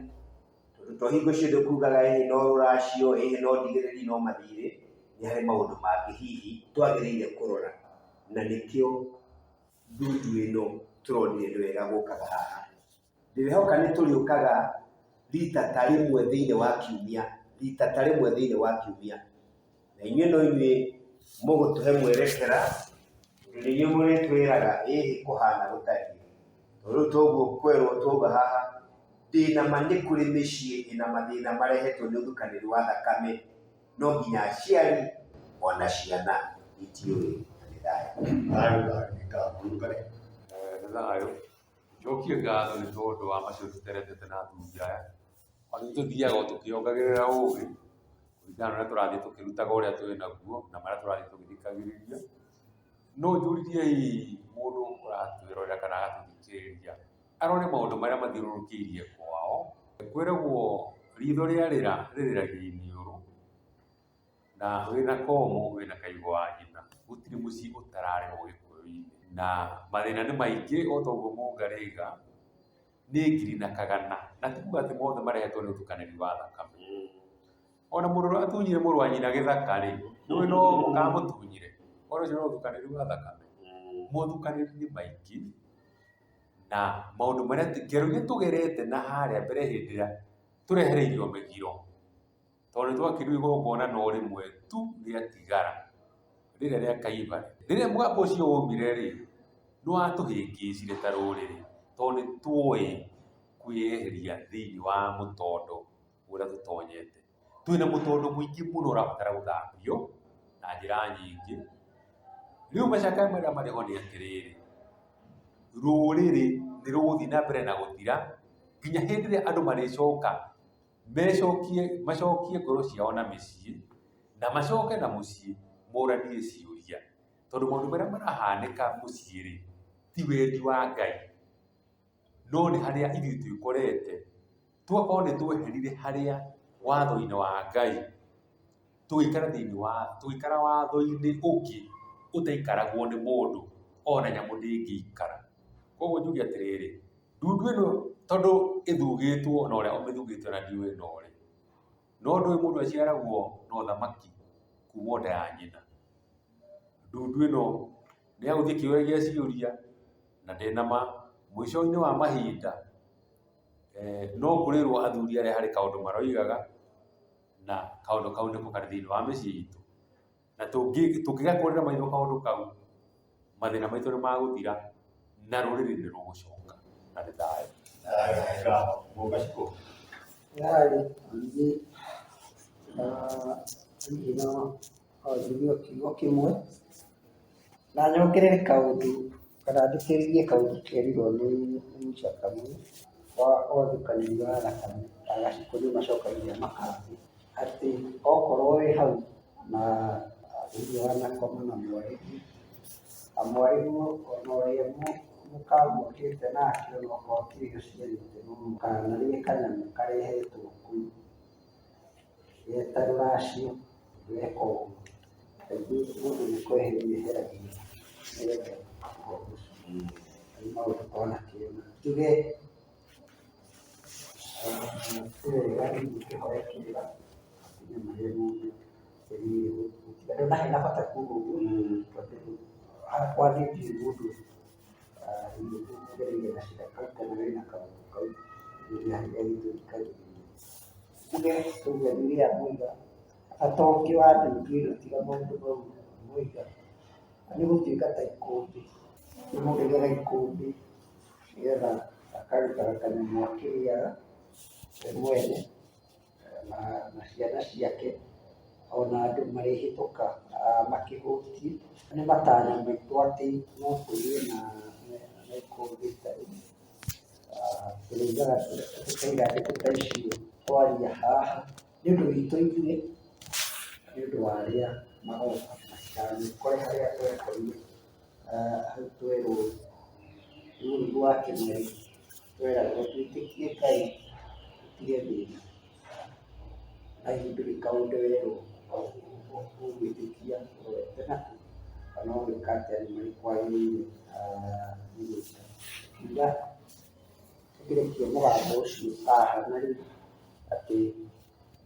S1: tondũ to hingo ciothe kugaga ĩhĩ no rũracio, ĩhĩ no ndigĩrĩri no mathirĩ, nĩ harĩ maũndũ mangĩ hihi twagĩrĩire kũrora, na nĩkĩo ndundu ĩno tũronire nĩ wega gũkaga haha. Ndĩrehoka nĩ tũrĩũkaga rita ta rĩmwe thĩinĩ wa kiumia, na inyuĩ no inyuĩ mũgũtũhe mwerekera, tondũ nĩ inyuĩ mũrĩtwĩraga ĩhĩ kũhana gũtariĩ. Rĩu toguo kwerwo twoga haha ndĩna ma nĩ kũrĩ mĩciĩ ĩna mathĩna marehetwo nĩ ũthukanĩri wa thakame, no nginya aciari ona ciana itiũĩ.
S6: Thayũ njokie ngatho nĩ tondũ wa macio tũteretete na athuri aya, ona tũthiaga tũkĩongagĩrĩra ũgĩ kũringana na ũrĩa tũrathiĩ tũkĩrutaga ũrĩa twĩ naguo na marĩa tũrathiĩ tũgĩthikagĩrĩria. No njũririe mũndũ ũratwĩrorera kana agatũthikĩrĩria arore maũndũ marĩa mathiũrũrũkĩirie kwao. Kwĩragwo ritho rĩarĩra rĩrĩragia iniũrũ, na wĩna komũ wĩna kaigũ wa nyina, gũtirĩ mũciĩ ũtararĩ Ũgĩkũyũ-inĩ. Na mathĩna nĩ maingĩ o toguo Mũnga rĩiga, nĩ ngiri na kagana, na tikuga atĩ mothe marehetwo nĩ ũtukanĩri wa thakame. Ona mũndũ ũrĩa atunyire mũrũ wa nyina gĩthaka-rĩ, nĩwe no mũkamũtunyire, ona ũcio no ũtukanĩri wa thakame. Mũthukanĩri nĩ maingĩ, na maũndũ marĩa ngero iria tũgerete na harĩa mbere hĩndĩ ĩrĩa tũrehereirio mĩgiro, tondũ nĩ twakĩrwo igongona no rĩmwe tu rĩatigara rĩrĩa rĩa Kaivare. Rĩrĩa mũgambo ũcio woimire-rĩ, nĩ watũhĩngĩcire ta rũrĩrĩ, tondũ nĩ tuoĩ kwĩyeheria thĩinĩ wa mũtondo ũrĩa tũtonyete. Twĩna mũtondo mũingĩ mũno ũrabatara gũthambio na njĩra nyingĩ. Rĩu macakaya marĩa marĩ ho nĩ atĩrĩrĩ, rũrĩrĩ nĩ rũgũthiĩ na mbere na gũthira nginya hĩndĩ ĩrĩa andũ marĩcoka macokie ngoro ciao na mĩciĩ, na macoke na mũciĩ moranie ciũria, tondũ maũndũ marĩa marahanĩka mũciĩ-rĩ ti wendi wa Ngai, no nĩ harĩa ithuĩ twĩkorete tugakorwo nĩ tweherire harĩa watho-inĩ wa Ngai, tũgĩikara watho-inĩ ũngĩ ũtaikaragwo nĩ mũndũ ona nyamũ ndĩngĩikara. Koguo njuge atĩrĩrĩ, ndundu ĩno tondũ ĩthugĩtwo na ũrĩa ũmĩthugĩte ona ndiũĩ no-rĩ, no ndũĩ mũndũ aciaragwo na ũthamaki kuma nda ya nyina. Ndundu ĩno nĩ yagũthiĩ ĩkĩũragia ciũria na ndĩnama mũico-inĩ wa mahinda no kũrĩrwo athuri arĩa harĩ kaũndũ maroigaga, na kaũndũ kau nĩko karĩ thĩinĩ wa mĩciĩ itũ, na tũngĩgakũrĩra maitho kaũndũ kau, mathĩna maitũ nĩ magũthira na rũrĩrĩ nĩ rũgũcoka na nĩ thayũ.
S5: Njuge kiugo kĩmwe na nyongerere kaũndũ kana ndĩkĩrĩrie kaũndũ kerirwo nĩ Mũcakamũrũ wa ũthukanĩri wa thakame na gaciko nĩ macokagia makambi, atĩ okorwo wĩ hau na thĩinĩ wa nakoma na mwarĩmu, mwarĩmu ona ũrĩa mũkamũkĩte nake ona okorwo kĩrĩ gaciarĩte no mũkanarĩe kanyamũ karehetwo kũu geta rũracio gweka ũguo. Kaingĩ mũndũ nĩ kweheria eheragia nĩgetha nĩ maũndũ twanakĩona. Njuge nĩ wega gũkĩhoya kĩrĩra nginya marĩa mũndũ andũ na hena bata kuuga ũguo, tondũ hakwa niĩ ndirĩ mũndũ ũgereire gacĩra kau kana wĩna kaũndũ kau rĩrĩa gĩtũthikagĩrĩria. Njuge tuge rĩrĩa mwiga atongi wa ndundu ĩno tiga maũndũ mau mwiga, nĩ gũtuĩka ta ikũmbĩ, nĩ mũndũ aigaga ikũmbĩ nĩgetha akarutaga kanyamũ akĩrĩaga we mwene na ciana ciake, ona andũ marĩhĩtũka makĩhũtie. Nĩ matanya maitũ atĩ no kũgĩe na ikũmbĩ ta rĩu, tũrĩigaga tũkaiga ndĩkũ ta icio twaria haha nĩ ũndũ witũ ithuĩ, nĩ ũndũ wa arĩa magoka matikanĩkore harĩa twekorire hau twerwo rũri rwa kĩmera, tweragwo twĩtĩkie Ngai tũtige thĩna na ihindũrĩ kaũndũ werwo ũgwĩtĩkia ũrorete naku kana ũgwĩka atĩa nĩ marĩ kwagĩrĩire nĩ gwĩka. Kiuga tũkĩrekia mũgambo ũcio haha rĩu atĩ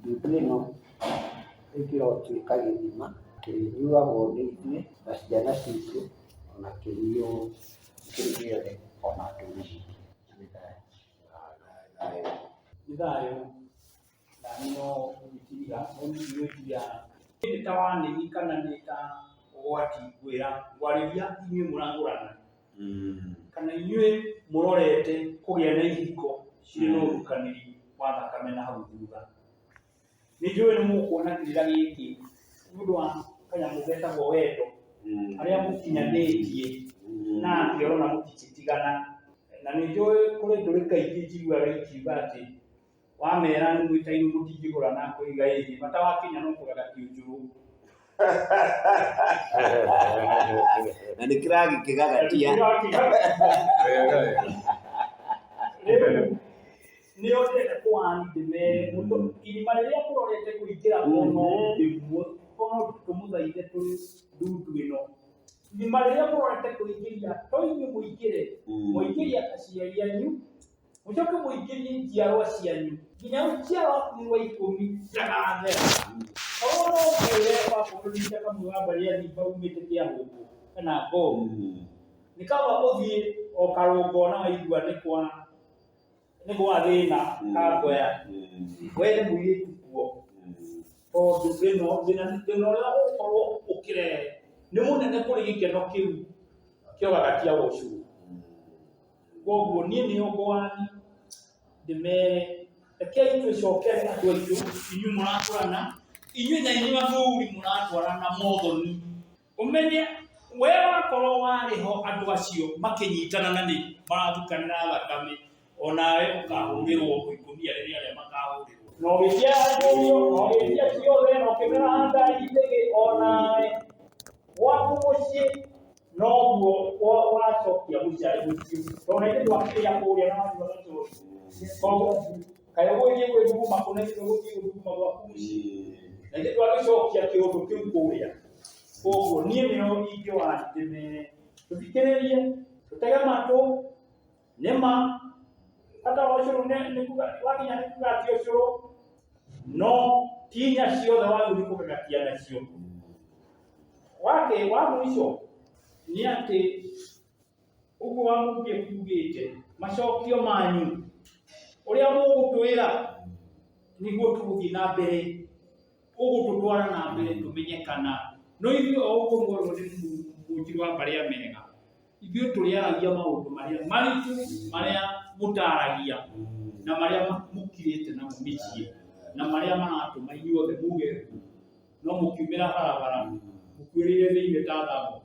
S5: ndundu ĩno ĩngĩrotuĩka gĩthima kĩrĩnyuagwo nĩ ithuĩ na ciana citũ ona kĩnyuo kĩrĩ gĩothe ona ndũrĩrĩ ingĩ.
S3: Nĩ thayũ na no gwĩtiria nĩ ta wanĩgi kana nĩ ta ũgwati ngwarĩria inyuĩ mũragũrana kana inyuĩ mũrorete kũgĩa na ihiko cirĩ na ũthukanĩri wa thakame na hau thutha. Nĩ njũĩ nĩ mũkuona kĩrĩra gĩkĩ nĩ ũndũ wa kanyamũ getagwo wendo, arĩa mũkinyanĩtie na ngĩona mũtingĩtigana. Na nĩ njũĩ kũrĩ ndũrĩrĩ kaingĩ njiguaga ikiuga atĩ wamera nĩ mwĩtainĩ mũtingĩgũra na kũiga ĩthĩ, bata wakinya no kũgega kĩũnjũrũ.
S5: Na nĩ kĩragĩkĩgagatia.
S3: Nĩ otete kũwani ndĩmere irima rĩrĩa kũrorete kũingĩra mũno ndĩguo kono tũmũthaithe tũrĩ ndundu ĩno, irima rĩrĩa kũrorete kũingĩria to inyuĩ mũingĩre, mũingĩria aciari anyu Mucoke muingĩrie njiarwa cianyu nginya njiarwa wa 10 ndagathera. Korwo no mwĩre wa bũrũri kamwe wa mbarĩ ya Thiba umĩte Kĩahũngũ kana Ngong, nĩ kaba ũthiĩ o Karũngũ na waigua nĩ gwa thĩna Kangoya, we nĩ mũirĩtu kuo, tondũ thĩna ũrĩa ũgũkorwo ũkĩrehe nĩ mũnene kũrĩ gĩkeno kĩu kĩa Gagatia wa Ũcũrũ. Koguo niĩ nĩ ũgwani ndĩmere rekei twĩcokere andũ aitũ, inyuĩ mũratwarana, inyuĩ na inyuĩ athuri mũratwarana Mothoni. Ũmenye we wakorwo warĩ ho andũ acio makĩnyitana na nĩ marathukanĩra thakame, onawe ũkahũrĩrwo ikũnia rĩrĩa arĩa makahũrĩrwo. Na ũgĩtia njũrio, na ũgĩtia ciothe, na ũkĩmera ndari ndĩgĩ, onawe gwaku mũciĩ noguo wacokia mũciari mũciĩ. Tondũ nĩ ndwakĩrĩa kũrĩa na wanyua gacũrũ. Koguo kaĩ ũgũthiĩ gwĩthuguma kũnene ũgũthiĩ gũthuguma gwaku mũciĩ. Na ithuĩ twagĩcokia kĩũndũ kĩu kũrĩa. Koguo niĩ nĩo ingĩwani ndĩmere tũthikĩrĩrie, tũtege matũ, nĩma hata ũcũrũ nĩ kuga wakinya nĩ kugatia ũcũrũ, no tinya ciothe wagĩrĩirwo kũgagatia nacio. Wa mũico nĩ atĩ ũguo wa mũingĩ kuugĩte macokio manyu ũrĩa mũgũtwĩra nĩguo tũgũthiĩ na mbere, ũgũtũtwara na mbere tũmenyekana. No ithuĩ o ũguo mwerwo nĩ mũnjiri wa Mbarĩ Mega, ithuĩ tũrĩaragia maũndũ marĩa maritũ marĩa mũtaragia na marĩa mũkirĩte namo mĩciĩ na marĩa maratũma inyuothe muge no mũkiumĩra barabara mũkuĩrĩire thĩinĩ ta thamo.